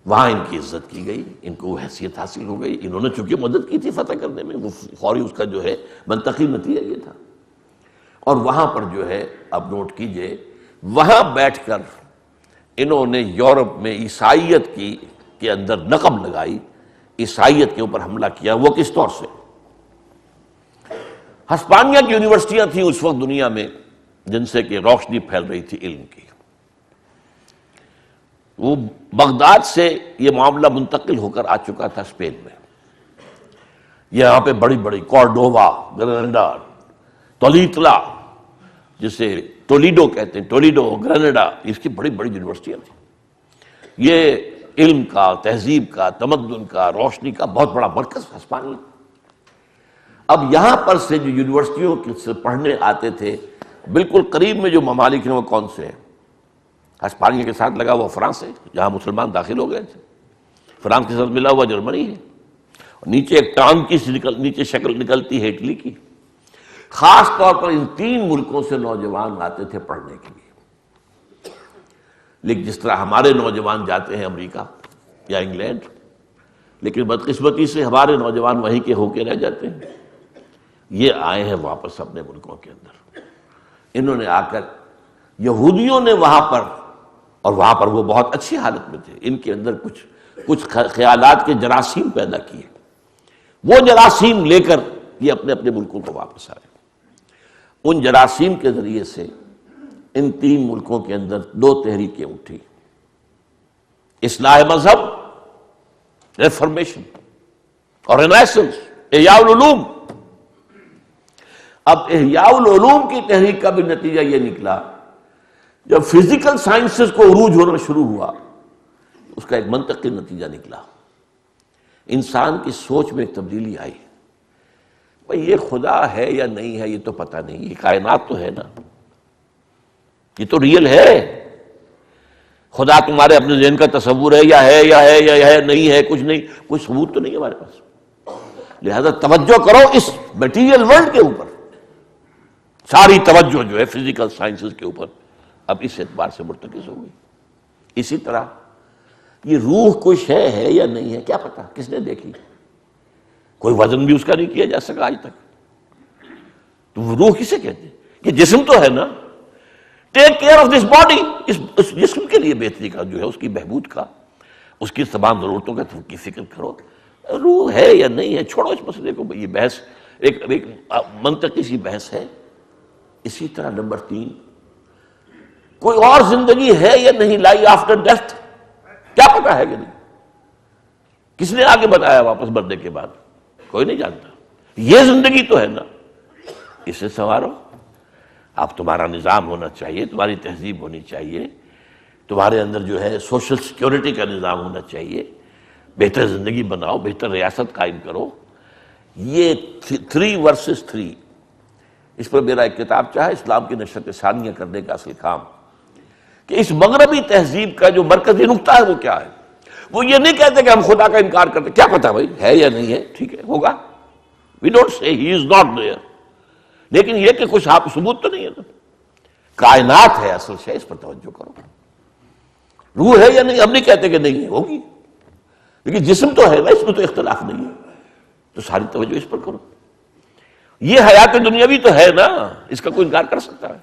وہاں ان کی عزت کی گئی، ان کو وہ حیثیت حاصل ہو گئی. انہوں نے چونکہ مدد کی تھی فتح کرنے میں، وہ فوری اس کا جو ہے منطقی نتیجہ یہ تھا. اور وہاں پر جو ہے اب نوٹ کیجئے، وہاں بیٹھ کر انہوں نے یورپ میں عیسائیت کے اندر نقب لگائی، عیسائیت کے اوپر حملہ کیا. وہ کس طور سے؟ ہسپانیہ کی یونیورسٹیاں تھیں اس وقت دنیا میں جن سے کہ روشنی پھیل رہی تھی علم کی. وہ بغداد سے یہ معاملہ منتقل ہو کر آ چکا تھا اسپین میں. یہاں پہ بڑی بڑی کورڈووا، گریناڈا، تولیتلا، جسے ٹولیڈو کہتے ہیں، ٹولیڈو، گریناڈا، اس کی بڑی بڑی یونیورسٹیاں تھیں. یہ علم کا، تہذیب کا، تمدن کا، روشنی کا بہت بڑا مرکز ہسپانیہ. اب یہاں پر سے جو یونیورسٹیوں سے پڑھنے آتے تھے، بالکل قریب میں جو ممالک ہیں وہ کون سے ہیں؟ ہسپانیہ کے ساتھ لگا ہوا فرانس ہے، جہاں مسلمان داخل ہو گئے تھے. فرانس کے ساتھ ملا ہوا جرمنی ہے. نیچے ایک ٹانگ کی نیچے شکل نکلتی ہے اٹلی کی. خاص طور پر ان تین ملکوں سے نوجوان آتے تھے پڑھنے کے لیے. لیکن جس طرح ہمارے نوجوان جاتے ہیں امریکہ یا انگلینڈ، لیکن بدقسمتی سے ہمارے نوجوان وہیں کے ہو کے رہ جاتے ہیں. یہ آئے ہیں واپس اپنے ملکوں کے اندر. انہوں نے آ کر یہودیوں نے وہاں پر، اور وہاں پر وہ بہت اچھی حالت میں تھے، ان کے اندر کچھ خیالات کے جراثیم پیدا کیے. وہ جراثیم لے کر یہ اپنے اپنے ملکوں کو واپس آئے. ان جراثیم کے ذریعے سے ان تین ملکوں کے اندر دو تحریکیں اٹھی: اصلاح مذہب، ریفارمیشن، اور رینیسنس، احیاء العلوم. اب احیاء العلوم کی تحریک کا بھی نتیجہ یہ نکلا، جب فزیکل سائنسز کو عروج ہونا شروع ہوا، اس کا ایک منطقی نتیجہ نکلا. انسان کی سوچ میں ایک تبدیلی آئی. بھئی یہ خدا ہے یا نہیں ہے یہ تو پتہ نہیں، یہ کائنات تو ہے نا، یہ تو ریئل ہے. خدا تمہارے اپنے ذہن کا تصور ہے یا ہے یا ہے یا ہے نہیں ہے، کچھ نہیں، کوئی ثبوت تو نہیں ہے ہمارے پاس. لہذا توجہ کرو اس میٹیریل ورلڈ کے اوپر. ساری توجہ جو ہے فزیکل سائنسز کے اوپر اب اس اعتبار سے مرتکز ہو گئی. اسی طرح یہ روح کوئی شے ہے یا نہیں ہے کیا پتا، کس نے دیکھی؟ کوئی وزن بھی اس کا نہیں کیا جا سکا آج تک. تو وہ روح کسے کہتے ہیں؟ یہ جسم تو ہے نا. Take care of this body, اس جسم کے لیے بہتری کا جو ہے، اس کی بہبود کا، اس کی تمام ضرورتوں کی فکر کرو. روح ہے یا نہیں ہے چھوڑو اس مسئلے کو. یہ بحث ایک منطقی سی بحث ہے. اسی طرح نمبر 3، کوئی اور زندگی ہے یا نہیں، لائی آفٹر ڈیتھ، کیا پتا ہے کہ نہیں؟ کس نے آگے بتایا واپس مرنے کے بعد؟ کوئی نہیں جانتا. یہ زندگی تو ہے نا، اسے سنوارو. اب تمہارا نظام ہونا چاہیے، تمہاری تہذیب ہونی چاہیے، تمہارے اندر جو ہے سوشل سیکیورٹی کا نظام ہونا چاہیے. بہتر زندگی بناؤ، بہتر ریاست قائم کرو. یہ 3 versus 3، اس پر میرا ایک کتاب چاہے اسلام کی نشرت ثانیہ کرنے کا اصل کام، کہ اس مغربی تہذیب کا جو مرکزی نقطہ ہے وہ کیا ہے. وہ یہ نہیں کہتے کہ ہم خدا کا انکار کرتے، کیا پتا بھائی ہے یا نہیں ہے، ٹھیک ہے ہوگا، we don't say he is not their, لیکن یہ کہ کچھ ثبوت تو نہیں ہے نا. کائنات ہے اصل شے، اس پر توجہ کرو. روح ہے یا نہیں ہم نہیں کہتے کہ نہیں ہے، ہوگی، لیکن جسم تو ہے نا، اس میں تو اختلاف نہیں ہے. تو ساری توجہ اس پر کرو. یہ حیات دنیاوی تو ہے نا، اس کا کوئی انکار کر سکتا ہے؟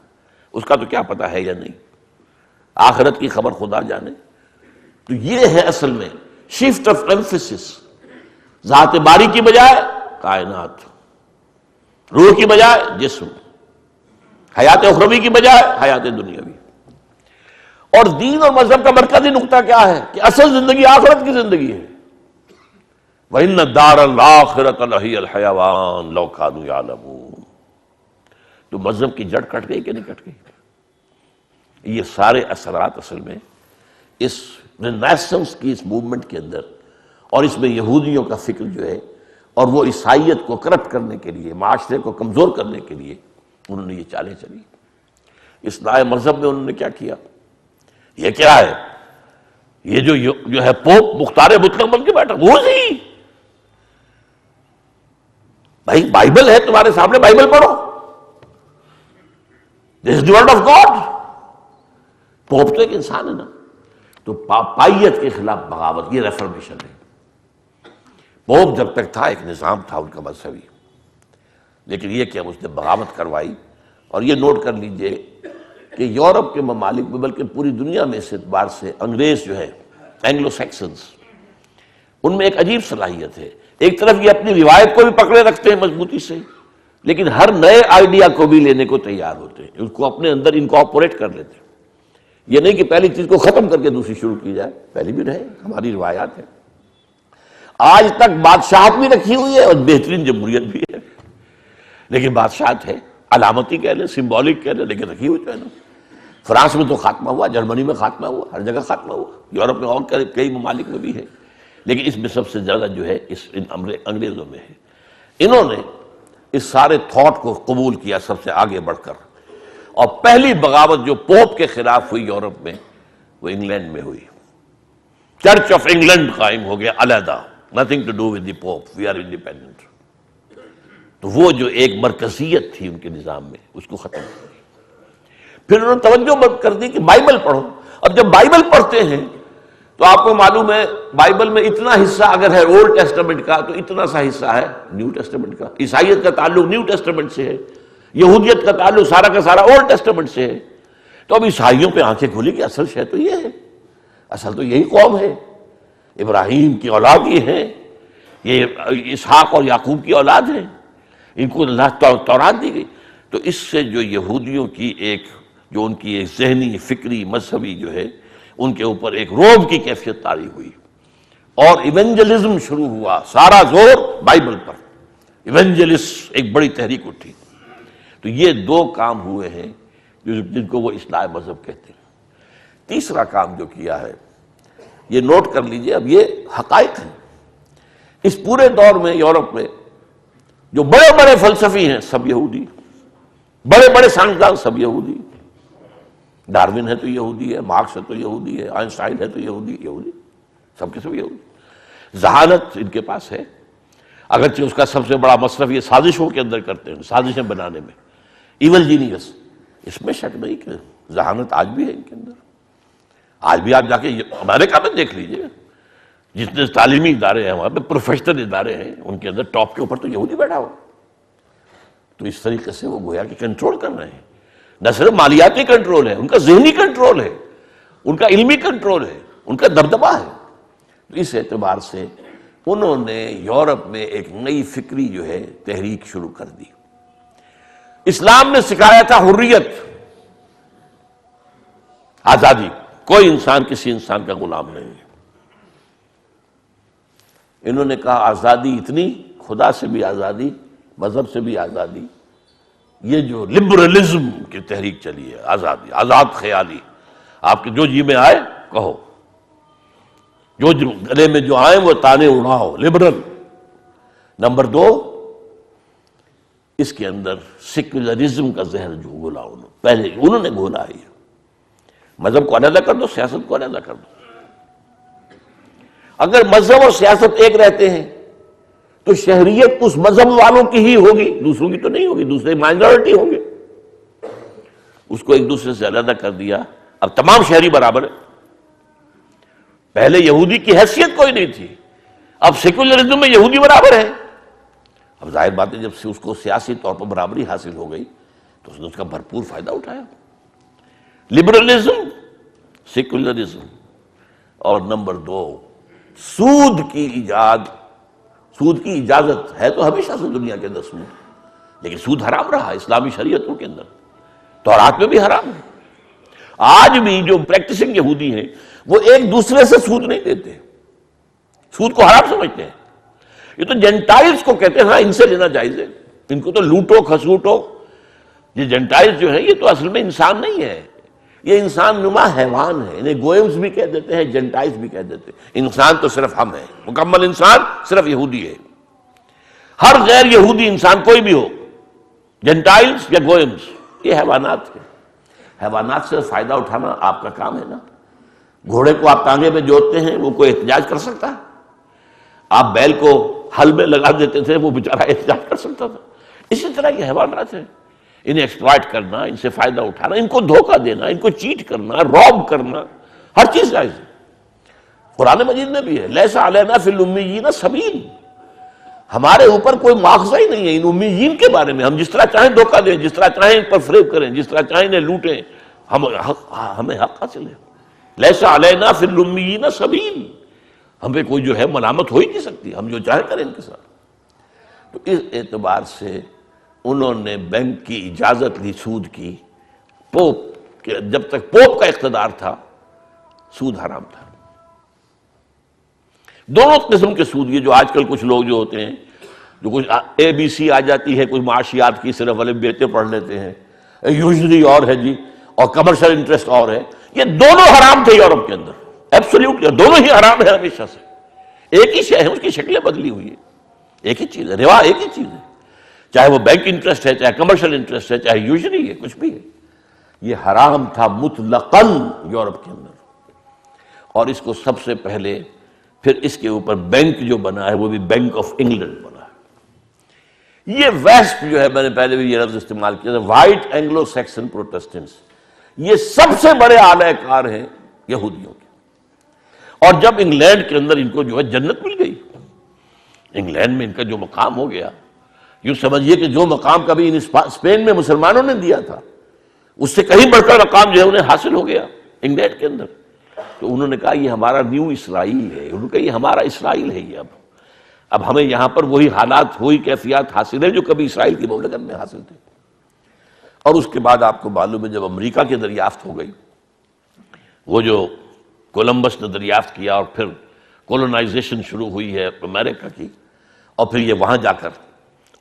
اس کا تو کیا پتا ہے یا نہیں. آخرت کی خبر خدا جانے. تو یہ ہے اصل میں شفٹ آف ایمفیسس. ذات باری کی بجائے کائنات، روح کی بجائے جسم، حیات اخروی کی بجائے حیات دنیاوی. اور دین اور مذہب کا مرکزی نقطہ کیا ہے؟ کہ اصل زندگی آخرت کی زندگی ہے. وَإِنَّ الدَّارَ الْآخِرَةَ لَهِيَ الْحَيَوَانُ لَوْ كَانُوا يَعْلَمُونَ. تو مذہب کی جڑ کٹ گئی کہ نہیں کٹ گئی؟ یہ سارے اثرات اصل میں اس رینیسنس کی اس موومنٹ کے اندر، اور اس میں یہودیوں کا فکر جو ہے، اور وہ عیسائیت کو کرپٹ کرنے کے لیے، معاشرے کو کمزور کرنے کے لیے انہوں نے یہ چالیں چلی. اصلاح مذہب میں انہوں نے کیا کیا؟ یہ کیا ہے؟ یہ جو ہے پوپ مختار مطلق بن کے بیٹھا، وہ نہیں بھائی، بائبل ہے تمہارے سامنے، بائبل پڑھو. This is the word of God. Pope تو ایک انسان ہے نا. تو پاپائیت کے خلاف بغاوت، یہ ریفارمیشن ہے. پوپ جب تک تھا ایک نظام تھا ان کا مذہبی، لیکن یہ کہ اب اس نے بغاوت کروائی. اور یہ نوٹ کر لیجئے کہ یورپ کے ممالک میں بلکہ پوری دنیا میں اس اعتبار سے انگریز جو ہے، اینگلو سیکسنز، ان میں ایک عجیب صلاحیت ہے. ایک طرف یہ اپنی روایت کو بھی پکڑے رکھتے ہیں مضبوطی سے، لیکن ہر نئے آئیڈیا کو بھی لینے کو تیار ہوتے ہیں، اس کو اپنے اندر انکارپوریٹ کر لیتے ہیں. یہ نہیں کہ پہلی چیز کو ختم کر کے دوسری شروع کی جائے، پہلی بھی رہے، ہماری روایات ہیں. آج تک بادشاہت بھی رکھی ہوئی ہے اور بہترین جمہوریت بھی ہے، لیکن بادشاہت ہے، علامتی کہہ لیں، سمبولک کہہ لیں، لیکن رکھی ہوئی تو ہے نا. فرانس میں تو خاتمہ ہوا، جرمنی میں خاتمہ ہوا، ہر جگہ خاتمہ ہوا، یورپ میں اور کئی ممالک میں بھی ہے، لیکن اس میں سب سے زیادہ جو ہے ان انگریزوں میں ہے. انہوں نے اس سارے تھاٹ کو قبول کیا سب سے آگے بڑھ کر. اور پہلی بغاوت جو پوپ کے خلاف ہوئی یورپ میں، وہ انگلینڈ میں ہوئی. چرچ آف انگلینڈ قائم ہو گیا علیحدہ، nothing to do with the Pope, we are independent. تو وہ جو ایک مرکزیت تھی ان کے نظام میں، اس کو ختم کر دی. پھر انہوں نے توجہ کر دی کہ بائبل پڑھو. اب جب بائبل پڑھتے ہیں تو آپ کو معلوم ہے بائبل میں اتنا حصہ اگر ہے اولڈ ٹیسٹمنٹ کا تو اتنا سا حصہ ہے نیو ٹیسٹمنٹ کا. عیسائیت کا تعلق نیو ٹیسٹمنٹ سے ہے، یہودیت کا تعلق سارا کا سارا اولڈ ٹیسٹمنٹ سے ہے. تو اب عیسائیوں پہ آنکھیں کھلی کہ اصل شے تو یہ ہے، اصل تو یہی قوم ہے، ابراہیم کی اولاد یہ ہے، یہ اسحاق اور یعقوب کی اولاد ہے، ان کو اللہ تورات دی گئی. تو اس سے جو یہودیوں کی ایک جو ان کی ایک ذہنی فکری مذہبی جو ہے ان کے اوپر ایک روب کی کیفیت طاری ہوئی، اور ایونجلزم شروع ہوا، سارا زور بائبل پر. ایونجلسٹ ایک بڑی تحریک اٹھی. تو یہ دو کام ہوئے ہیں جن کو وہ اصلاح مذہب کہتے ہیں. تیسرا کام جو کیا ہے یہ نوٹ کر لیجئے، اب یہ حقائق ہیں. اس پورے دور میں یورپ میں جو بڑے بڑے فلسفی ہیں سب یہودی، بڑے بڑے سائنسدان سب یہودی. ڈاروین ہے تو یہودی ہے، مارکس ہے تو یہودی ہے، آئنسٹائن ہے تو یہودی، سب کے سب یہودی. ذہانت ان کے پاس ہے، اگرچہ اس کا سب سے بڑا مصرف یہ سازشوں کے اندر کرتے ہیں، سازشیں بنانے میں. ایول جینیس، اس میں شک نہیں کہ ذہانت آج بھی ہے ان کے اندر. آج بھی آپ جا کے امریکہ میں دیکھ لیجیے، جتنے تعلیمی ادارے ہیں وہاں پہ پروفیشنل ادارے ہیں، ان کے اندر ٹاپ کے اوپر تو یہودی بیٹھا ہو. تو اس طریقے سے وہ گویا کہ کنٹرول کر رہے ہیں. نہ صرف مالیاتی کنٹرول ہے، ان کا ذہنی کنٹرول ہے، ان کا علمی کنٹرول ہے، ان کا دبدبہ ہے. تو اس اعتبار سے انہوں نے یورپ میں ایک نئی فکری جو ہے تحریک شروع کر دی. اسلام نے سکھایا تھا حریت، آزادی، کوئی انسان کسی انسان کا غلام نہیں ہے. انہوں نے کہا آزادی اتنی، خدا سے بھی آزادی، مذہب سے بھی آزادی. یہ جو لبرلزم کی تحریک چلی ہے، آزادی، آزاد خیالی، آپ کے جو جی میں آئے کہو، جو گلے میں جو آئے وہ تانے اڑاؤ، لبرل. نمبر دو، اس کے اندر سیکولرزم کا زہر جو گھولا پہلے انہوں نے گھولا ہے. مذہب کو علیحدہ کر دو، سیاست کو علیحدہ کر دو. اگر مذہب اور سیاست ایک رہتے ہیں تو شہریت اس مذہب والوں کی ہی ہوگی، دوسروں کی تو نہیں ہوگی، دوسرے مائنورٹی ہوں گے. اس کو ایک دوسرے سے علیحدہ کر دیا. اب تمام شہری برابر ہیں. پہلے یہودی کی حیثیت کوئی نہیں تھی، اب سیکولرزم میں یہودی برابر ہے. اب ظاہر بات ہے جب سے اس کو سیاسی طور پر برابری حاصل ہو گئی تو اس نے اس کا بھرپور فائدہ اٹھایا. Liberalism, secularism. اور نمبر دو، سود کی ایجاد. سود کی اجازت ہے تو ہمیشہ سے دنیا کے اندر سود، لیکن سود حرام رہا اسلامی شریعتوں کے اندر، تورات میں بھی حرام ہے. آج بھی جو پریکٹسنگ یہودی ہیں وہ ایک دوسرے سے سود نہیں دیتے، سود کو حرام سمجھتے ہیں. یہ تو جینٹائلز کو کہتے ہیں ہاں ان سے لینا جائز ہے، ان کو تو لوٹو کھسوٹو. یہ جینٹائلز جو ہیں یہ تو اصل میں انسان نہیں ہے، یہ انسان نما حیوان ہے. انہیں گوئمز بھی کہہ دیتے ہیں، جینٹائلز بھی کہہ دیتے ہیں. انسان تو صرف ہم ہیں، مکمل انسان صرف یہودی ہے. ہر غیر یہودی انسان کوئی بھی ہو، جینٹائلز یا گوئمز، یہ حیوانات ہیں. حیوانات سے فائدہ اٹھانا آپ کا کام ہے نا. گھوڑے کو آپ ٹانگے میں جوتتے ہیں، وہ کوئی احتجاج کر سکتا ہے؟ آپ بیل کو ہل میں لگا دیتے تھے، وہ بیچارہ احتجاج کر سکتا تھا؟ اسی طرح کے حیوانات ہیں. انہیں ایکسپلائٹ کرنا، ان سے فائدہ اٹھانا، ان کو دھوکہ دینا، ان کو چیٹ کرنا، روب کرنا، ہر چیز جائز ہے۔ قرآن مجید میں بھی ہے لیس علینا فی الامیین سبیل، ہمارے اوپر کوئی مواخذہ ہی نہیں ہے ان امیین کے بارے میں، ہم جس طرح چاہیں دھوکہ دیں، جس طرح چاہیں ان پر فریب کریں، جس طرح چاہیں انہیں لوٹیں، ہمیں حق حاصل ہے۔ لیس علینا فی الامیین سبیل، ہمیں کوئی جو ہے ملامت ہو ہی نہیں سکتی، ہم جو چاہیں کریں ان کے ساتھ۔ تو اس اعتبار سے انہوں نے بینک کی اجازت لی سود کی، پوپ کہ جب تک پوپ کا اقتدار تھا سود حرام تھا۔ دونوں قسم کے سود، یہ جو آج کل کچھ لوگ جو ہوتے ہیں، جو کچھ اے بی سی آ جاتی ہے کچھ معاشیات کی، صرف الف بیتے پڑھ لیتے ہیں، یوزلی اور ہے جی، اور کمرشل انٹرسٹ اور ہے، یہ دونوں حرام تھے یورپ کے اندر، ایبسولوٹلی، دونوں ہی حرام ہیں ہمیشہ سے۔ ایک ہی شے ہے، اس کی شکلیں بدلی ہوئی ہے، ایک ہی چیز ہے، روا ایک ہی چیز ہے، چاہے وہ بینک انٹرسٹ ہے، چاہے کمرشل انٹرسٹ ہے، چاہے یوزلی ہے، کچھ بھی ہے، یہ حرام تھا مطلقاً یورپ کے اندر۔ اور اس کو سب سے پہلے پھر اس کے اوپر بینک جو بنا ہے وہ بھی بینک آف انگلینڈ بنا ہے۔ یہ ویسٹ جو ہے، میں نے پہلے بھی یہ لفظ استعمال کیا تھا، وائٹ اینگلو سیکسن پروٹیسٹنٹس، یہ سب سے بڑے اعلی کار ہیں یہودیوں کے۔ اور جب انگلینڈ کے اندر ان کو جو ہے جنت مل گئی، انگلینڈ میں ان کا جو مقام ہو گیا، یوں سمجھیے کہ جو مقام کبھی اسپین میں مسلمانوں نے دیا تھا اس سے کہیں بڑھ کر مقام جو ہے انہیں حاصل ہو گیا انگلینڈ کے اندر۔ تو انہوں نے کہا یہ ہمارا نیو اسرائیل ہے، انہوں نے کہا یہ ہمارا اسرائیل ہے، یہ اب ہمیں یہاں پر وہی حالات، وہی کیفیات حاصل ہے جو کبھی اسرائیل کی مملکت میں حاصل تھے۔ اور اس کے بعد آپ کو معلوم ہے جب امریکہ کی دریافت ہو گئی، وہ جو کولمبس نے دریافت کیا اور پھر کولونائزیشن شروع ہوئی ہے امریکہ کی، اور پھر یہ وہاں جا کر،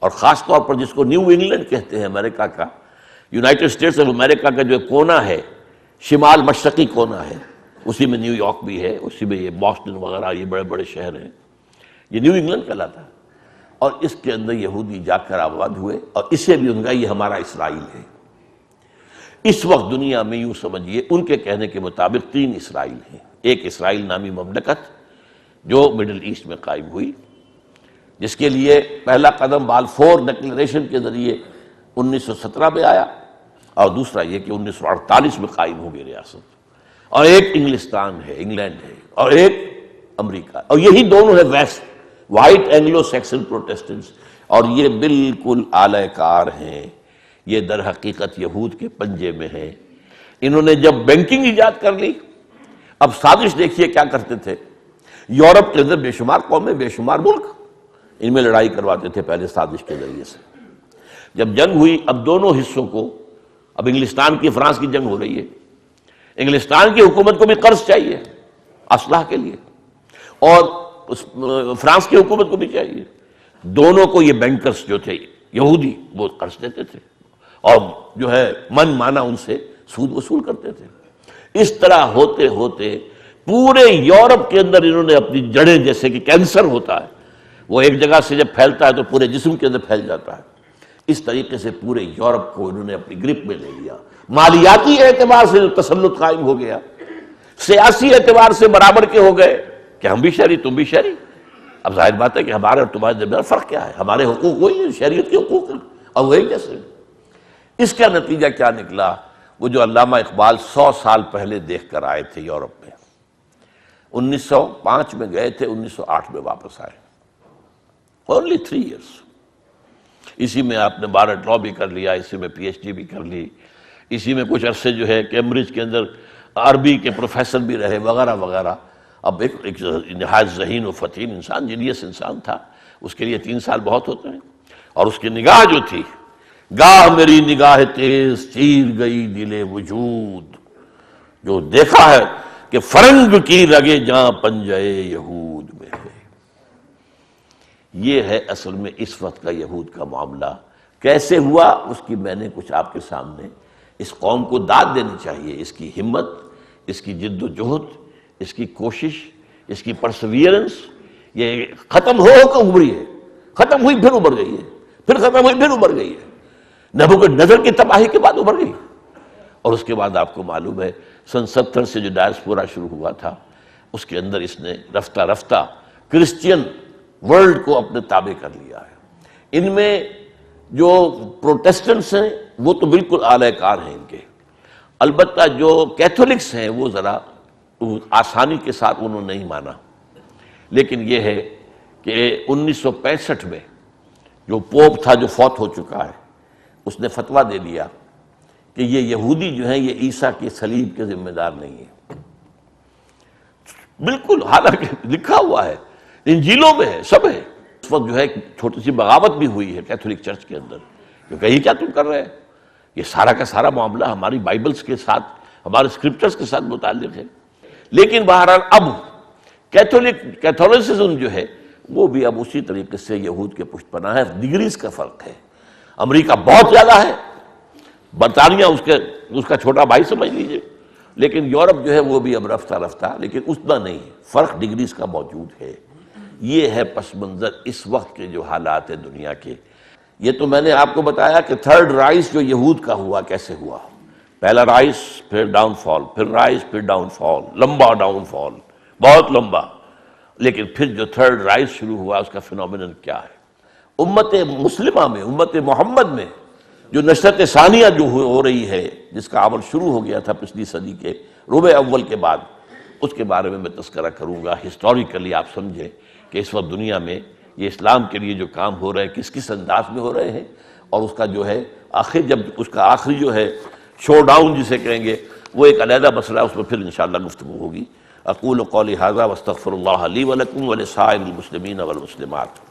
اور خاص طور پر جس کو نیو انگلینڈ کہتے ہیں امریکہ کا، یونائٹڈ اسٹیٹس آف امریکہ کا جو کونا ہے، شمال مشرقی کونا ہے، اسی میں نیو یارک بھی ہے، اسی میں یہ بoston وغیرہ، یہ بڑے بڑے شہر ہیں، یہ نیو انگلینڈ کہلاتا ہے۔ اور اس کے اندر یہودی جا کر آباد ہوئے، اور اسے بھی ان کا یہ ہمارا اسرائیل ہے۔ اس وقت دنیا میں یوں سمجھیے ان کے کہنے کے مطابق 3 اسرائیل ہیں۔ ایک اسرائیل نامی مملکت جو مڈل ایسٹ میں قائم ہوئی، جس کے لیے پہلا قدم بالفور ڈکلریشن کے ذریعے 1917 میں آیا، اور دوسرا یہ کہ 1948 میں قائم ہو گئی ریاست۔ اور ایک انگلستان ہے، انگلینڈ ہے، اور ایک امریکہ، اور یہی دونوں ہے ویسٹ، وائٹ اینگلو سیکسن پروٹیسٹنٹس، اور یہ بالکل اعلی کار ہیں، یہ در حقیقت یہود کے پنجے میں ہیں۔ انہوں نے جب بینکنگ ایجاد کر لی، اب سازش دیکھیے کیا کرتے تھے، یورپ کے اندر بے شمار قومیں، بے شمار ملک، ان میں لڑائی کرواتے تھے پہلے سازش کے ذریعے سے۔ جب جنگ ہوئی، اب دونوں حصوں کو، اب انگلستان کی فرانس کی جنگ ہو رہی ہے، انگلستان کی حکومت کو بھی قرض چاہیے اسلحہ کے لیے، اور فرانس کی حکومت کو بھی چاہیے، دونوں کو یہ بینکرز جو تھے یہودی وہ قرض دیتے تھے، اور جو ہے من مانا ان سے سود وصول کرتے تھے۔ اس طرح ہوتے ہوتے پورے یورپ کے اندر انہوں نے اپنی جڑیں، جیسے کہ کینسر ہوتا ہے، وہ ایک جگہ سے جب پھیلتا ہے تو پورے جسم کے اندر پھیل جاتا ہے، اس طریقے سے پورے یورپ کو انہوں نے اپنی گرپ میں لے لیا۔ مالیاتی اعتبار سے جو تسلط قائم ہو گیا، سیاسی اعتبار سے برابر کے ہو گئے کہ ہم بھی شہری تم بھی شہری۔ اب ظاہر بات ہے کہ ہمارے اور تمہارے درمیان فرق کیا ہے، ہمارے حقوق وہی ہیں، شہریت کے حقوق ہیں، اور وہی جیسے۔ اس کا نتیجہ کیا نکلا؟ وہ جو علامہ اقبال 100 سال پہلے دیکھ کر آئے تھے یورپ میں، 1905 میں گئے تھے، 1908 میں واپس آئے، only 3 years۔ اسی میں آپ نے بارٹ لا بھی کر لیا، اسی میں پی ایچ ڈی بھی کر لی، اسی میں کچھ عرصے جو ہے کیمبرج کے اندر عربی کے پروفیسر بھی رہے وغیرہ وغیرہ۔ اب ایک نہایت ذہین و فتین انسان، جینیس انسان تھا، اس کے لیے 3 سال بہت ہوتے ہیں۔ اور اس کی نگاہ جو تھی، گاہ میری نگاہ تیز چیر گئی دل وجود، جو دیکھا ہے کہ فرنگ کی رگے جاں پنجے یہود میں ہے۔ یہ ہے اصل میں اس وقت کا یہود کا معاملہ۔ کیسے ہوا اس کی میں نے کچھ آپ کے سامنے، اس قوم کو داد دینی چاہیے، اس کی ہمت، اس کی جد و جہد، اس کی کوشش، اس کی پرسویئرنس۔ یہ ختم ہو کر ابھری ہے، ختم ہوئی پھر ابھر گئی ہے، پھر ختم ہوئی پھر ابھر گئی ہے۔ نبوکدنیزر کی تباہی کے بعد ابھر گئی، اور اس کے بعد آپ کو معلوم ہے سن 70 سے جو ڈائسپورا شروع ہوا تھا، اس کے اندر اس نے رفتہ رفتہ کرسچین ورلڈ کو اپنے تابع کر لیا ہے۔ ان میں جو پروٹیسٹنٹس ہیں وہ تو بالکل اعلی کار ہیں ان کے، البتہ جو کیتھولکس ہیں وہ ذرا آسانی کے ساتھ انہوں نے نہیں مانا۔ لیکن یہ ہے کہ 1965 میں جو پوپ تھا جو فوت ہو چکا ہے، اس نے فتویٰ دے دیا کہ یہ یہودی جو ہیں یہ عیسیٰ کے صلیب کے ذمہ دار نہیں ہیں، بالکل، حالانکہ لکھا ہوا ہے انجیلوں میں ہے، سب ہے۔ اس وقت جو ہے چھوٹی سی بغاوت بھی ہوئی ہے کیتھولک چرچ کے اندر، کیونکہ یہ کیا تم کر رہے ہیں، یہ سارا کا سارا معاملہ ہماری بائبلز کے ساتھ، ہمارے اسکرپچرز کے ساتھ متعلق ہے۔ لیکن بہرحال اب کیتھولسزم جو ہے وہ بھی اب اسی طریقے سے یہود کے پشت پناہ ہے، ڈگریز کا فرق ہے۔ امریکہ بہت زیادہ ہے، برطانیہ اس کا چھوٹا بھائی سمجھ لیجئے، لیکن یورپ جو ہے وہ بھی اب رفتہ رفتہ، لیکن اتنا نہیں ہے، فرق ڈگریز کا موجود ہے۔ یہ ہے پس منظر اس وقت کے جو حالات ہیں دنیا کے۔ یہ تو میں نے آپ کو بتایا کہ تھرڈ رائز جو یہود کا ہوا کیسے ہوا، پہلا رائز، پھر ڈاؤن فال، پھر رائز، پھر ڈاؤن فال، لمبا ڈاؤن فال، بہت لمبا۔ لیکن پھر جو تھرڈ رائز شروع ہوا اس کا فینومینن کیا ہے؟ امت مسلمہ میں، امت محمد میں جو نشرت ثانیہ جو ہو رہی ہے، جس کا عمل شروع ہو گیا تھا پچھلی صدی کے ربع اول کے بعد، اس کے بارے میں تذکرہ کروں گا۔ ہسٹوریکلی آپ سمجھیں کہ اس وقت دنیا میں یہ اسلام کے لیے جو کام ہو رہے ہیں کس کس انداز میں ہو رہے ہیں، اور اس کا جو ہے آخر، جب اس کا آخری جو ہے شو ڈاؤن جسے کہیں گے، وہ ایک علیحدہ مسئلہ ہے، اس میں پھر انشاءاللہ گفتگو ہوگی۔ اقول قولی ھذا واستغفر اللہ لی ولکم ولسائر المسلمین والمسلمات۔